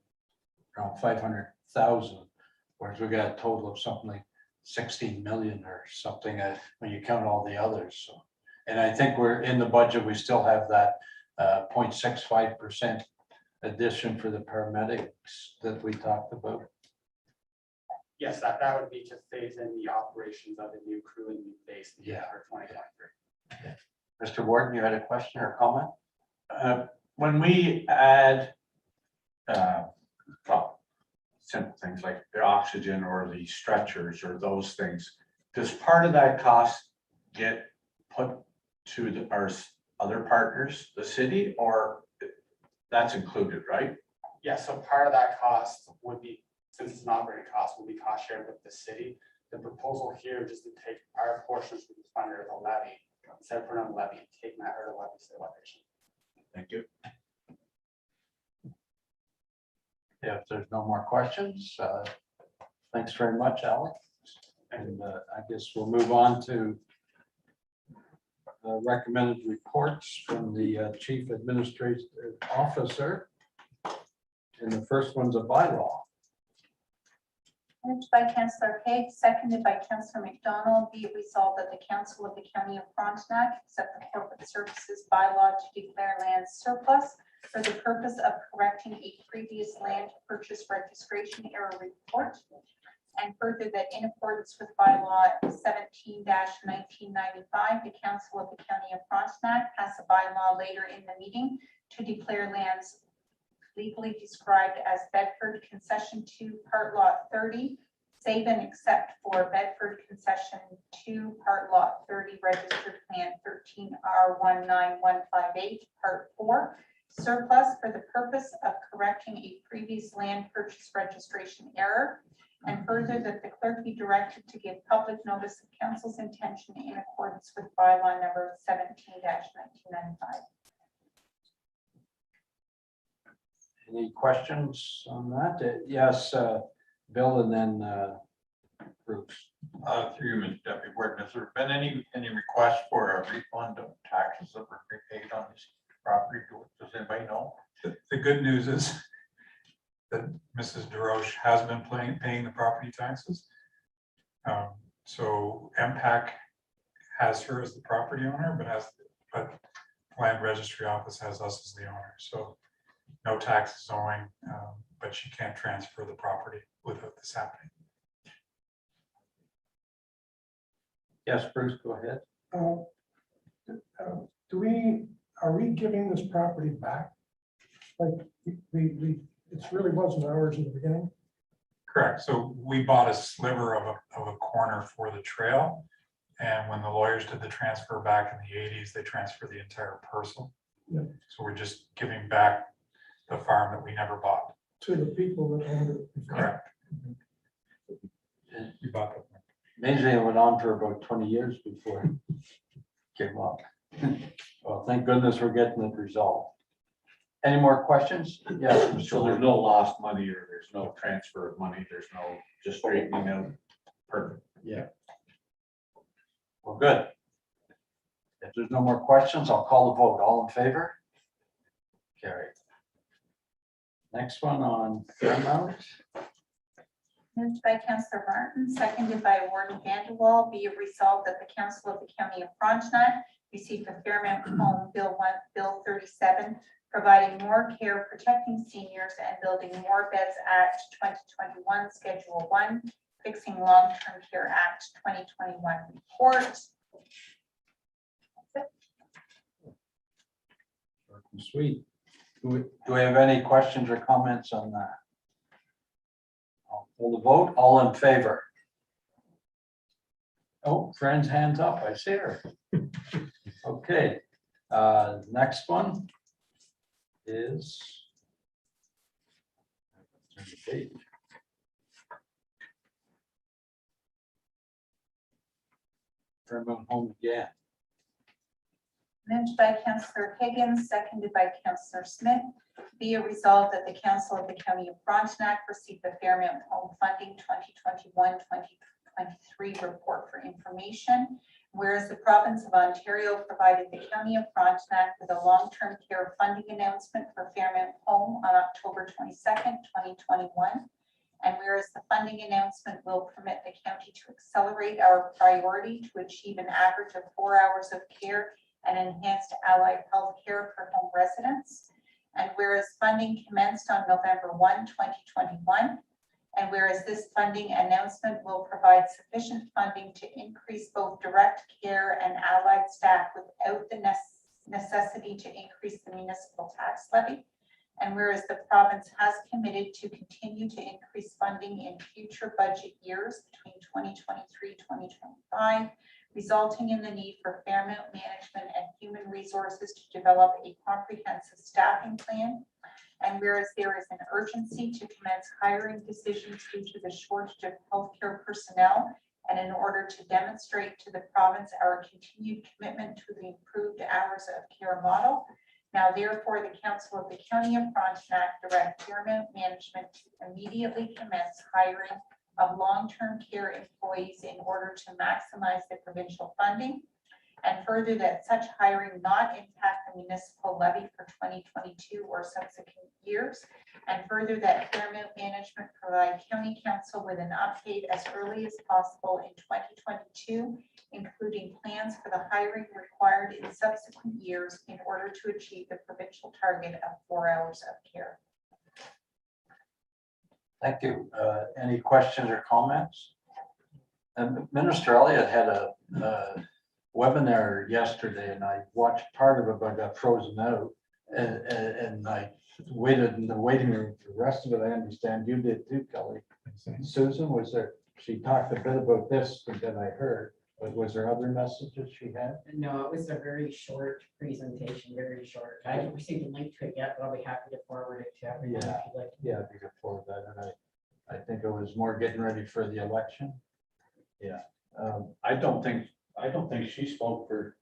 around 500,000, whereas we got a total of something like 16 million or something when you count all the others. So, and I think we're in the budget, we still have that 0.65% addition for the paramedics that we talked about. Yes, that would be to phase in the operations of the new crew and new base for 2023. Mr. Warden, you had a question or comment? When we add, well, simple things like the oxygen or the stretchers or those things, does part of that cost get put to our other partners, the city, or that's included, right? Yeah, so part of that cost would be, since it's an operating cost, will be cost shared with the city. The proposal here is just to take our portions from the fund or the levy, instead of putting on levy, taking that out of levy stabilization. Thank you. If there's no more questions, thanks very much, Alex. And I guess we'll move on to recommended reports from the Chief Administrative Officer. And the first one's a bylaw. Moved by Councillor Haig, seconded by Councillor McDonald, be it resolved that the Council of the County of Frontenac accept the corporate services bylaw to declare land surplus for the purpose of correcting a previous land purchase registration error report. And further, that in accordance with bylaw 17-1995, the Council of the County of Frontenac pass a bylaw later in the meeting to declare lands legally described as Bedford Concession 2, Part Lot 30, save and except for Bedford Concession 2, Part Lot 30, Registered Plan 13R19158, Part 4, surplus for the purpose of correcting a previous land purchase registration error. And further, that the clerk be directed to give public notice of council's intention in accordance with bylaw number 17-1995. Any questions on that? Yes, Bill, and then Bruce. Through you, Mr. Deputy Warden, has there been any request for a refund of taxes that were prepaid on this property? Does anybody know? The good news is that Mrs. DeRoche has been paying the property taxes. So MPAC has her as the property owner, but Land Registry Office has us as the owner. So no taxes owing, but she can't transfer the property without this happening. Yes, Bruce, go ahead. Are we giving this property back? Like, it really wasn't ours in the beginning. Correct. So we bought a sliver of a corner for the trail. And when the lawyers did the transfer back in the 80s, they transferred the entire parcel. Yeah. So we're just giving back the farm that we never bought. To the people that owned it. Correct. You bought that. Amazing, it went on for about 20 years before it came up. Well, thank goodness we're getting it resolved. Any more questions? Yes. So there's no lost money or there's no transfer of money. There's no just straightening out. Perfect. Yeah. Well, good. If there's no more questions, I'll call the vote. All in favor? Carried. Next one on Fairmount. Moved by Councillor Martin, seconded by Warden Vanderwall, be it resolved that the Council of the County of Frontenac receive the Fairmount Home Bill 37 Providing More Care, Protecting Seniors, and Building More Beds Act 2021, Schedule 1, Fixing Long-Term Care Act 2021 report. Short and sweet. Do we have any questions or comments on that? I'll pull the vote. All in favor? Oh, friend's hands up. I see her. Okay, next one is turn the page. Fairmount Home again. Moved by Councillor Higgins, seconded by Councillor Smith. Be it resolved that the Council of the County of Frontenac received the Fairmount Home Funding 2021-2023 report for information. Whereas the province of Ontario provided the County of Frontenac with a long-term care funding announcement for Fairmount Home on October 22nd, 2021. And whereas the funding announcement will permit the county to accelerate our priority to achieve an average of 4 hours of care and enhanced allied health care for home residents. And whereas funding commenced on November 1, 2021, and whereas this funding announcement will provide sufficient funding to increase both direct care and allied staff without the necessity to increase the municipal tax levy. And whereas the province has committed to continue to increase funding in future budget years between 2023-2025, resulting in the need for Fairmount management and human resources to develop a comprehensive staffing plan. And whereas there is an urgency to commence hiring decisions due to the shortage of healthcare personnel, and in order to demonstrate to the province our continued commitment to the improved hours of care model, now therefore the Council of the County of Frontenac direct Fairmount management to immediately commence hiring of long-term care employees in order to maximize the provincial funding, and further that such hiring not impact the municipal levy for 2022 or subsequent years, and further that Fairmount management provide County Council with an update as early as possible in 2022, including plans for the hiring required in subsequent years in order to achieve the provincial target of 4 hours of care. Thank you. Any questions or comments? And Minister Elliott had a webinar yesterday, and I watched part of it, but I got frozen out. And I waited in the waiting room for the rest of it. I understand you did too, Kelly. Susan, was there, she talked a bit about this that I heard, but was there other messages she had? No, it was a very short presentation, very short. I haven't received a link to it yet, but I'll be happy to forward it to everyone if you'd like. Yeah, before that, and I think it was more getting ready for the election. Yeah. I don't think she spoke for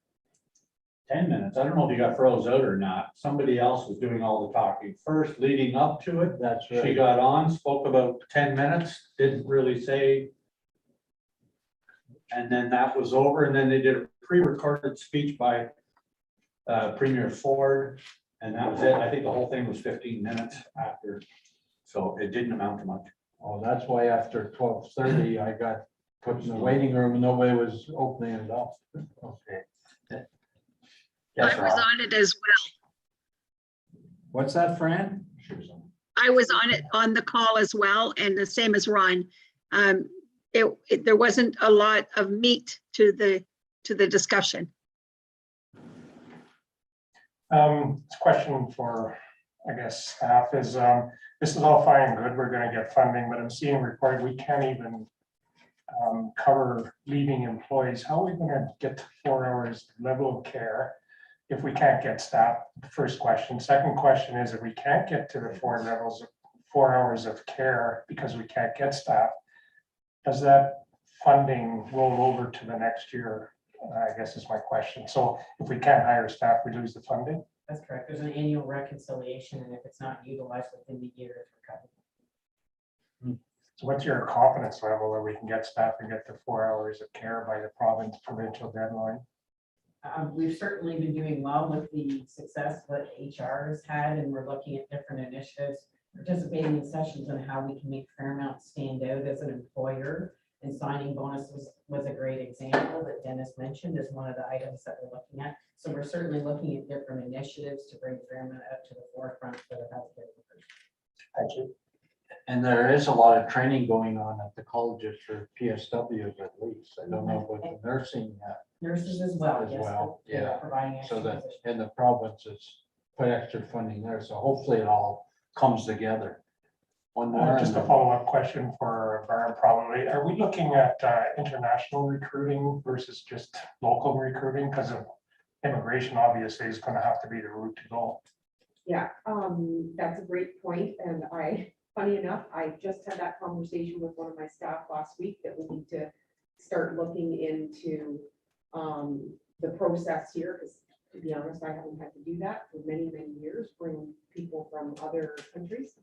10 minutes. I don't know if you got froze out or not. Somebody else was doing all the talking first, leading up to it. That's She right. got on, spoke about 10 minutes, didn't really say. And then that was over, and then they did a pre-recorded speech by Premier Ford, and that was it. I think the whole thing was 15 minutes after, so it didn't amount to much. Oh, that's why after 12:30, I got put in the waiting room and nobody was opening it up. Okay. Yes, I was Rob. on it as well. What's that, Fran? I was on it, on the call as well, and the same as Ron. There wasn't a lot of meat to the discussion. This question for, I guess, staff is, this is all fine and good. We're gonna get funding, but I'm seeing reported we can't even cover leaving employees. How are we gonna get to 4 hours level of care if we can't get staff? The first question. Second question is, if we can't get to the 4 hours of care because we can't get staff, does that funding roll over to the next year? I guess is my question. So if we can't hire staff, we lose the funding? That's correct. There's an annual reconciliation, and if it's not utilized within the year, it's recovered. So what's your confidence level that we can get staff and get to 4 hours of care by the provincial deadline? We've certainly been doing well with the success that HR has had, and we're looking at different initiatives, participating in sessions on how we can make Fairmount stand out as an employer And signing bonus was a great example that Dennis mentioned as one of the items that we're looking at. So we're certainly looking at different initiatives to bring Fairmont up to the forefront for the healthcare workers. Thank you. And there is a lot of training going on at the colleges for PSWs at least. I don't know about the nursing Nurses as well, As yes. well, they're yeah. Providing so extra that positions. in the province it's put extra funding there. So hopefully it all comes together. One more. Just a follow-up question for Barb, probably. Are we looking at international recruiting versus just local recruiting? Because of immigration, obviously, is going to have to be the route to go. Yeah, that's a great point, and funny enough, I just had that conversation with one of my staff last week that we need to start looking into the process here, because to be honest, I haven't had to do that for many, many years, bring people from other countries.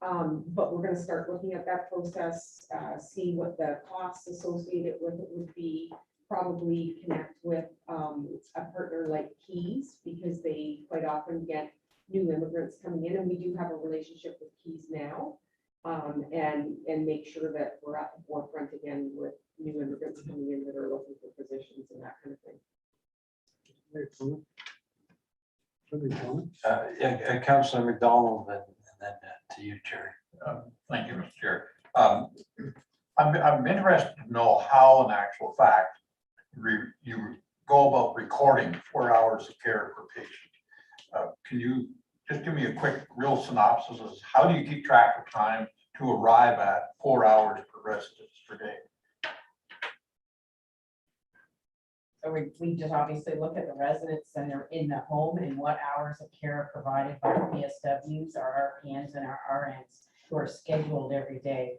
But we're gonna start looking at that process, see what the costs associated with it would be, probably connect with a partner like Keys, because they quite often get new immigrants coming in, and we do have a relationship with Keys now. And make sure that we're at the forefront again with new immigrants coming in that are looking for positions and that kind of thing. Councillor McDonald and then to you, Jerry. Thank you, Mr. Chair. I'm interested to know how, in actual fact, you go about recording 4 hours of care per patient. Can you just give me a quick, real synopsis of how do you keep track of time to arrive at 4 hours per resident per day? So we just obviously look at the residents and they're in the home and what hours of care are provided by our PSWs, our RPNs and our RNs who are scheduled every day.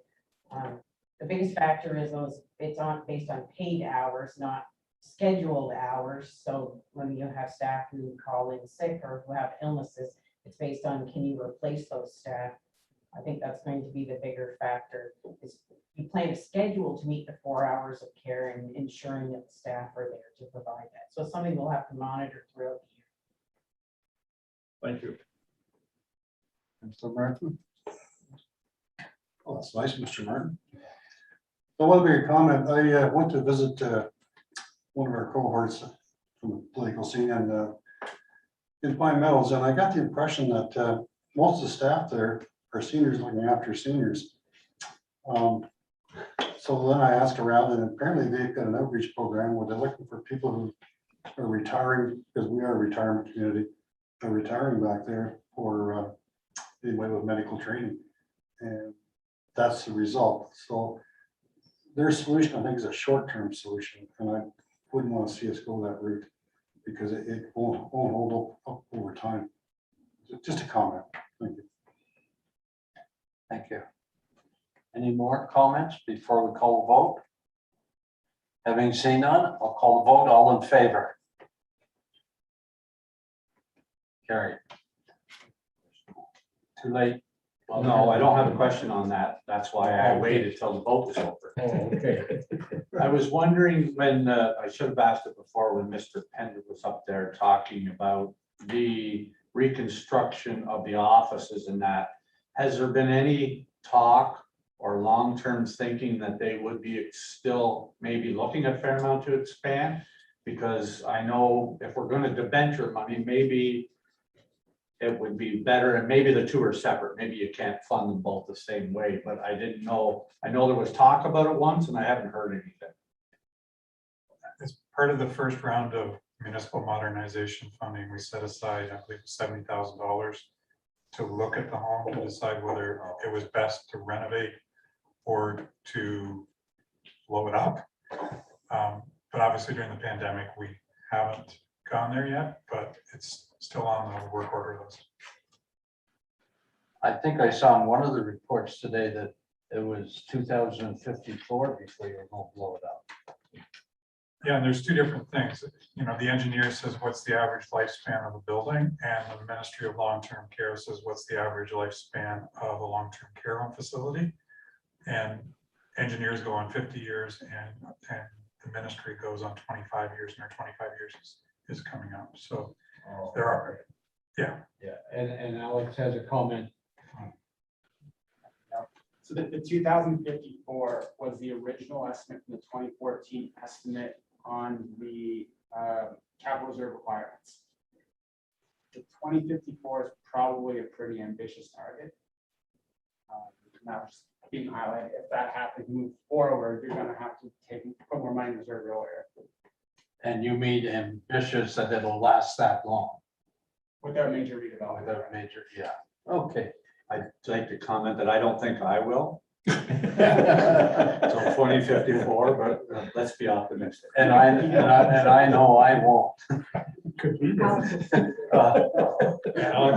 The biggest factor is it's based on paid hours, not scheduled hours. So when you have staff who call in sick or who have illnesses, it's based on, can you replace those staff? I think that's going to be the bigger factor. Is you plan to schedule to meet the 4 hours of care and ensuring that the staff are there to provide that. So it's something we'll have to monitor throughout the year. Thank you. Councillor Martin. Oh, that's nice, Mr. Martin. So one big comment, I went to visit one of our cohorts from the political scene and in Pine Meadows, and I got the impression that most of the staff there are seniors looking after seniors. So then I asked around, and apparently they've got an outreach program where they're looking for people who are retiring, because we are a retirement community, are retiring back there for anybody with medical training. And that's the result. So their solution, I think, is a short-term solution, and I wouldn't want to see us go that route because it won't hold up over time. Just a comment. Thank you. Thank you. Any more comments before we call the vote? Having seen none, I'll call the vote. All in favor? Carried. Too late. Well, no, I don't have a question on that. That's why I waited till the vote was over. Oh, okay. I was wondering when, I should have asked it before, when Mr. Pender was up there talking about the reconstruction of the offices and that. Has there been any talk or long-term thinking that they would be still maybe looking at Fairmount to expand? Because I know if we're going to debenture money, maybe it would be better, and maybe the two are separate. Maybe you can't fund them both the same way, but I didn't know. I know there was talk about it once and I haven't heard anything. As part of the first round of municipal modernization funding, we set aside, I believe, $70,000 to look at the home to decide whether it was best to renovate or to blow it up. But obviously during the pandemic, we haven't gone there yet, but it's still on the work order list. I think I saw in one of the reports today that it was 2054 before you were going to blow it up. Yeah, and there's two different things. You know, the engineer says, what's the average lifespan of a building? And the Ministry of Long-Term Care says, what's the average lifespan of a long-term care home facility? And engineers go on 50 years and the ministry goes on 25 years, and our 25 years is coming up. So there are, yeah. Yeah, and Alex has a comment. So the 2054 was the original estimate from the 2014 estimate on the capital reserve requirements. The 2054 is probably a pretty ambitious target. Now just being highlighted, if that happens, move forward, you're gonna have to put more money in reserve earlier. And you mean ambitious that it'll last that long Without major redevelopment. without major, yeah. Okay. I'd like to comment that I don't think I will. So 2054, but let's be optimistic. And I know I won't. Could be. Alex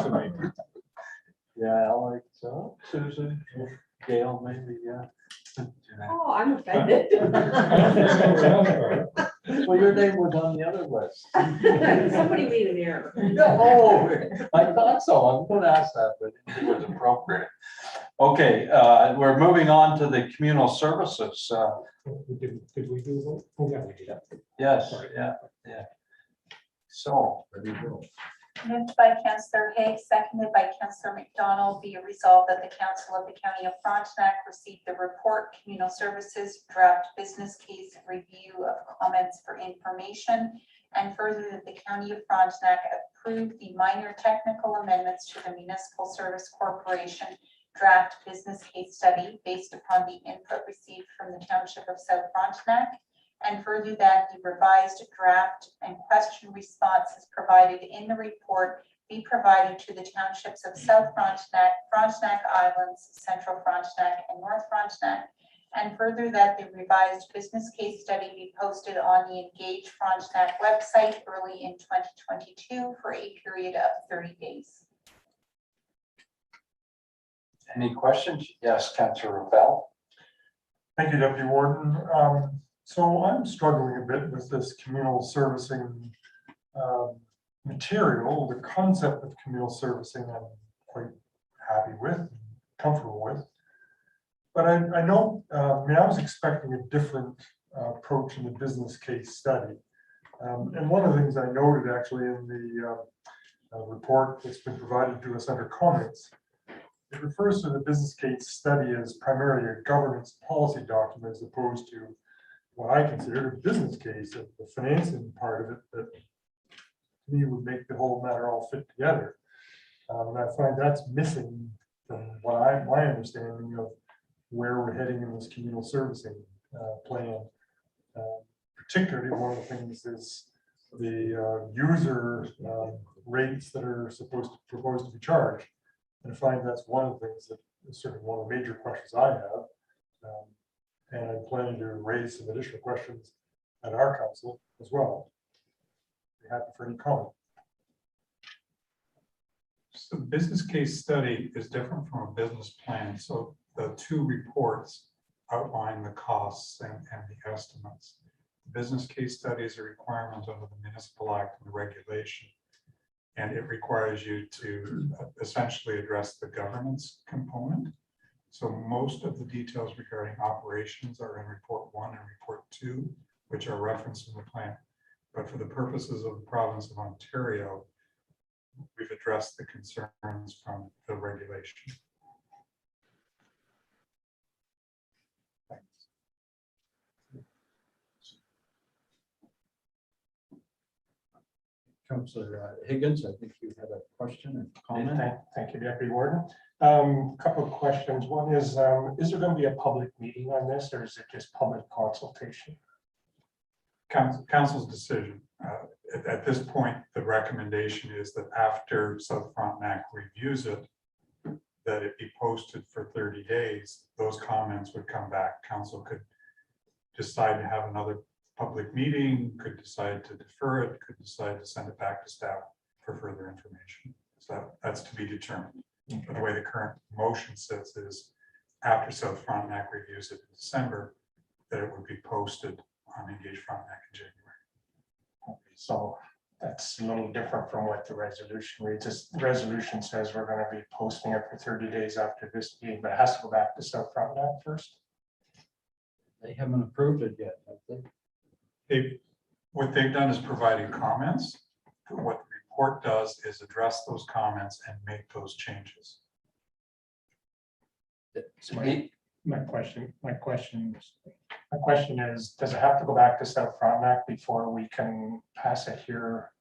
and me. Yeah, I like so. Susan, Gail, maybe, yeah. Oh, I'm offended. Well, your name was on the other list. Somebody made an error. Oh, I thought so. I'm gonna ask that, but it was appropriate. Okay, we're moving on to the communal services. Did we do that? Oh, yeah, we did that. Yes, yeah. So, there you go. Moved by Councillor Haig, seconded by Councillor McDonald, be it resolved that the Council of the County of Frontenac received the report, Communal Services Draft Business Case Review of Comments for Information, and further that the County of Frontenac approve the minor technical amendments to the Municipal Service Corporation Draft Business Case Study based upon the input received from the Township of South Frontenac, and further that the revised draft and question responses provided in the report be provided to the townships of South Frontenac, Frontenac Islands, Central Frontenac, and North Frontenac, and further that the revised business case study be posted on the Engage Frontenac website early in 2022 for a period of 30 days. Any questions? Yes, Councillor Ravel. Thank you, Deputy Warden. So I'm struggling a bit with this communal servicing material. The concept of communal servicing I'm quite happy with, comfortable with. But I know, I was expecting a different approach in the business case study. And one of the things I noted actually in the report that's been provided to us under comments, it refers to the business case study as primarily a governance policy document as opposed to what I consider a business case, of the financing part of it that to me would make the whole matter all fit together. And I find that's missing from what my understanding of where we're heading in this communal servicing plan. Particularly one of the things is the user rates that are proposed to be charged. And I find that's one of the things that is certainly one of the major questions I have. And I'm planning to raise some additional questions at our council as well. Be happy for any comment. So the business case study is different from a business plan. So the two reports outline the costs and the estimates. The business case study is a requirement under the Municipal Act and the regulation. And it requires you to essentially address the governance component. So most of the details regarding operations are in report 1 and report 2, which are referenced in the plan. But for the purposes of the province of Ontario, we've addressed the concerns from the regulation. Thanks. Councillor Higgins, I think you had a question and comment. Thank you, Deputy Warden. Couple of questions. One is there going to be a public meeting on this, or is it just public consultation? Council's decision. At this point, the recommendation is that after South Frontenac reviews it, that it be posted for 30 days. Those comments would come back. Council could decide to have another public meeting, could decide to defer it, could decide to send it back to staff for further information. So that's to be determined. But the way the current motion sits is after South Frontenac reviews it in December, that it would be posted on Engage Frontenac in January. Okay, so that's a little different from what the resolution reads. This resolution says we're going to be posting it for 30 days after this meeting, but it has to go back to South Frontenac first. They haven't approved it yet, have they? What they've done is providing comments. What the report does is address those comments and make those changes. My question is, does it have to go back to South Frontenac before we can pass it here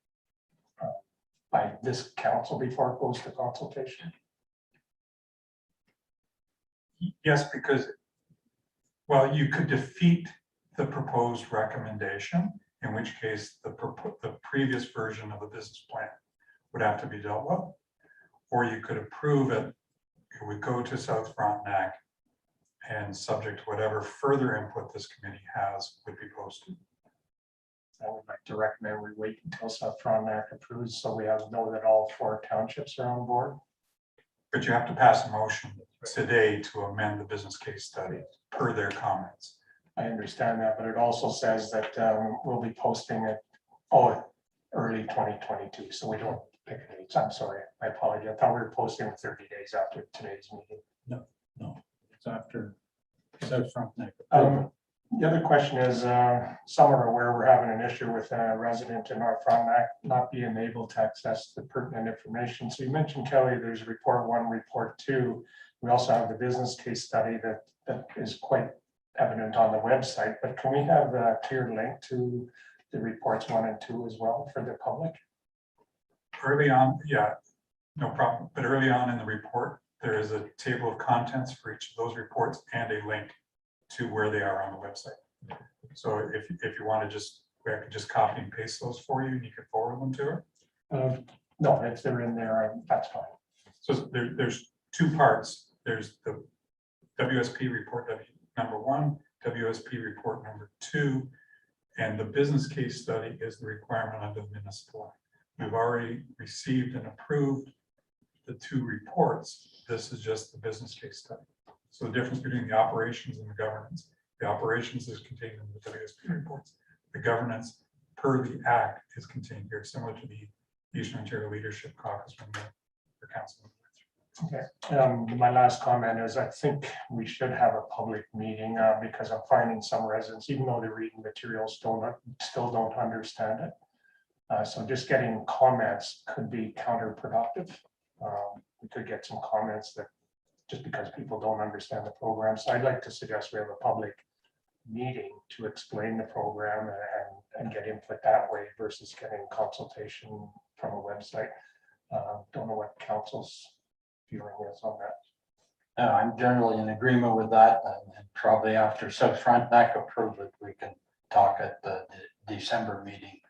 by this council before it goes to consultation? Yes, because, well, you could defeat the proposed recommendation, in which case the previous version of the business plan would have to be dealt with. Or you could approve it, it would go to South Frontenac, and subject to whatever further input this committee has would be posted. I would like to recommend we wait until South Frontenac approves, so we know that all 4 townships are on board. But you have to pass a motion today to amend the business case study per their comments. I understand that, but it also says that we'll be posting it, early 2022, so we don't pick a date. I'm sorry, I apologize. I thought we were posting it 30 days after today's meeting. No, it's after South Frontenac. The other question is, some are aware we're having an issue with a resident in North Frontenac not being able to access the pertinent information. So you mentioned, Kelly, there's report 1, report 2. We also have the business case study that is quite evident on the website, but can we have a clear link to the reports 1 and 2 as well for the public? Early on, yeah, no problem. But early on in the report, there is a table of contents for each of those reports and a link to where they are on the website. So if you want to I could just copy and paste those for you and you can forward them to her. No, if they're in there, that's fine. So there's 2 parts. There's the WSP report number 1, WSP report number 2, and the business case study is the requirement under the municipal law. We've already received and approved the 2 reports. This is just the business case study. So the difference between the operations and the governance. The operations is contained in the WSP reports. The governance per the act is contained here, similar to the Eastern Ontario Leadership Caucus from the council. Okay. My last comment is I think we should have a public meeting because I'm finding some residents, even though they're reading materials, still don't understand it. So just getting comments could be counterproductive. We could get some comments that just because people don't understand the program. So I'd like to suggest we have a public meeting to explain the program and get input that way versus getting consultation from a website. Don't know what council's feeling is on that. I'm generally in agreement with that, and probably after South Frontenac approve it, we can talk at the December meeting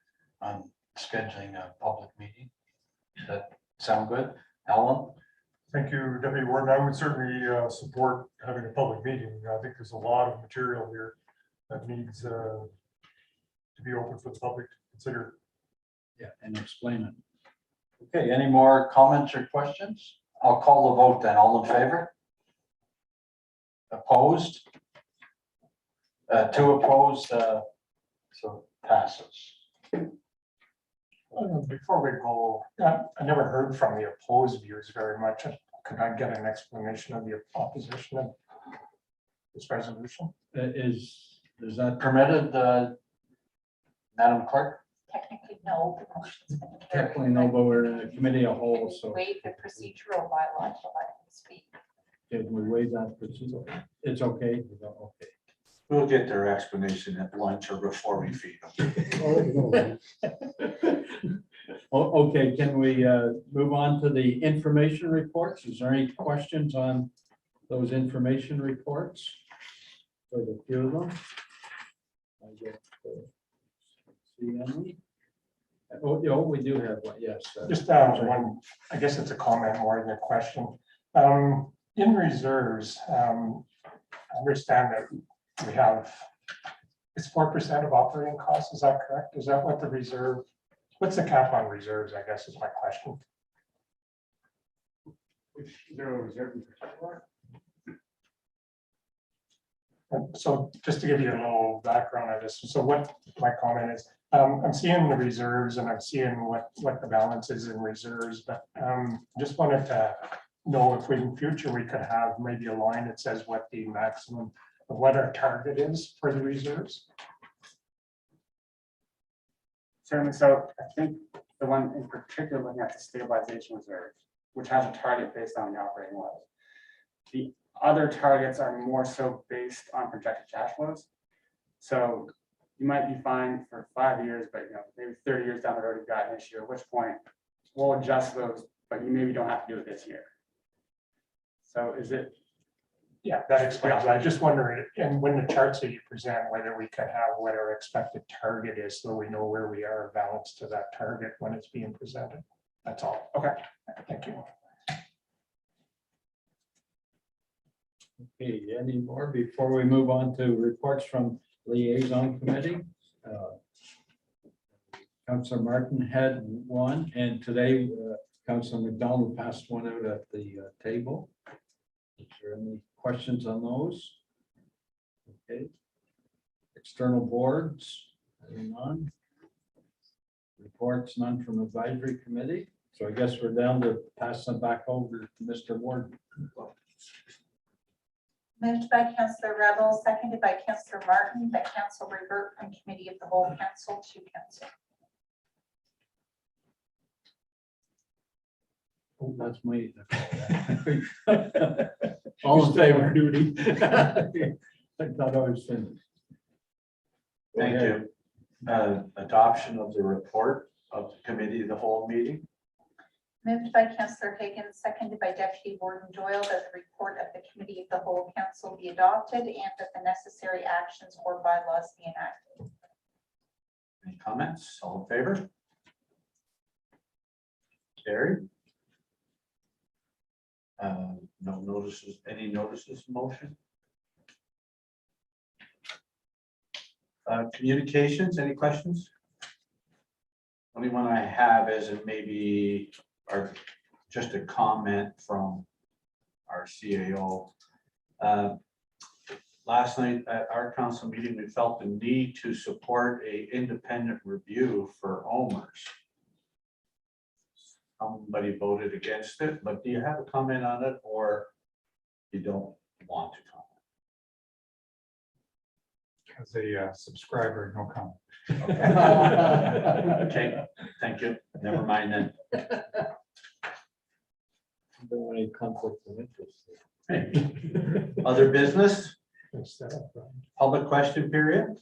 on scheduling a public meeting. Does that sound good? Alan? Thank you, Deputy Warden. I would certainly support having a public meeting. I think there's a lot of material here that needs to be open for the public to consider. Yeah, and explain it. Okay, any more comments or questions? I'll call the vote then. All in favor? Opposed? 2 opposed, so passes. Before we go, I never heard from the opposed views very much. Could I get an explanation of the opposition of this resolution? Is that permitted, Madam Clerk? Technically, no. The motion's been carried, Technically no, but we're in a committee of whole, so Waive the procedural bylaw to let him speak. can we waive that procedure? It's okay. Okay. We'll get their explanation at lunch or before we feed them. Okay, can we move on to the information reports? Is there any questions on those information reports? For the few of them? I get, see any? Oh, yeah, we do have one, yes. Just one, I guess it's a comment more than a question. In reserves, I understand that we have, it's 4% of operating costs, is that correct? Is that what the reserve, what's the cap on reserves, I guess is my question. Which zero reserve in particular? So just to give you a little background on this, so what my comment is, I'm seeing the reserves and I'm seeing what the balance is in reserves, but just wanted to know if we in future we could have maybe a line that says what the maximum of what our target is for the reserves. Certainly, so I think the one in particular looking at the stabilization reserve, which has a target based on the operating level. The other targets are more so based on projected cash flows. So you might be fine for 5 years, but maybe 30 years down the road, you've got an issue, at which point we'll adjust those, but you maybe don't have to do it this year. So is it? Yeah, that explains it. I just wondering, and when the charts that you present, whether we can have what our expected target is, so we know where we are balanced to that target when it's being presented. That's all. Okay, thank you. Okay, any more before we move on to reports from liaison committee? Councillor Martin had one, and today Councillor McDonald passed one out at the table. Is there any questions on those? Okay. External boards, none. Reports, none from advisory committee. So I guess we're down to pass them back over to Mr. Ward. Moved by Councillor Rebel, seconded by Councillor Martin, that council revert from committee of the whole council to council. Oh, that's me. All in favor, duty. I thought I was finished. Go Thank ahead. you. Adoption of the report of the committee of the whole meeting. Moved by Councillor Higgins, seconded by Deputy Warden Doyle, that the report of the committee of the whole council be adopted and that the necessary actions or bylaws be enacted. Any comments? All in favor? Carried. No notices, any notices, motion? Communications, any questions? Only one I have is it maybe, or just a comment from our CAO. Last night at our council meeting, we felt the need to support a independent review for OMERS. Somebody voted against it, but do you have a comment on it or you don't want to comment? As a subscriber, no comment. Okay, thank you. Never mind then. Don't want any conflict of interest. Other business, Finish that up, right? public question period.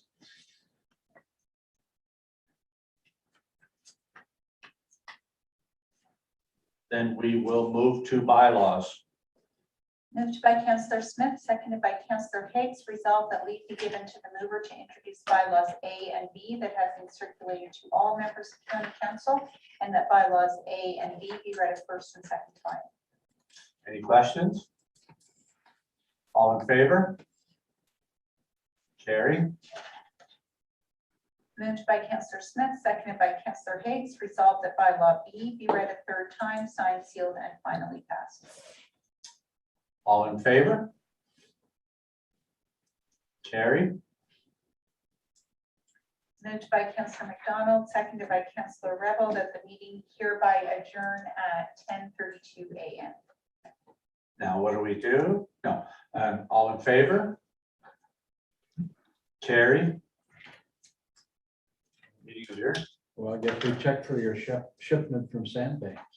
Then we will move to bylaws. Moved by Councillor Smith, seconded by Councillor Higgs, resolved that leave be given to the mover to introduce bylaws A and B that have been circulated to all members of county council, and that bylaws A and B be read a first and second time. Any questions? All in favor? Carry. Moved by Councillor Smith, seconded by Councillor Higgs, resolved that bylaw B be read a third time, signed, sealed, and finally passed. All in favor? Carry. Moved by Councillor McDonald, seconded by Councillor Rebel, that the meeting hereby adjourn at 10:32 a.m. Now, what do we do? No, all in favor? Carry. Meeting adjourned. Well, I guess we checked for your shipment from Sandbank.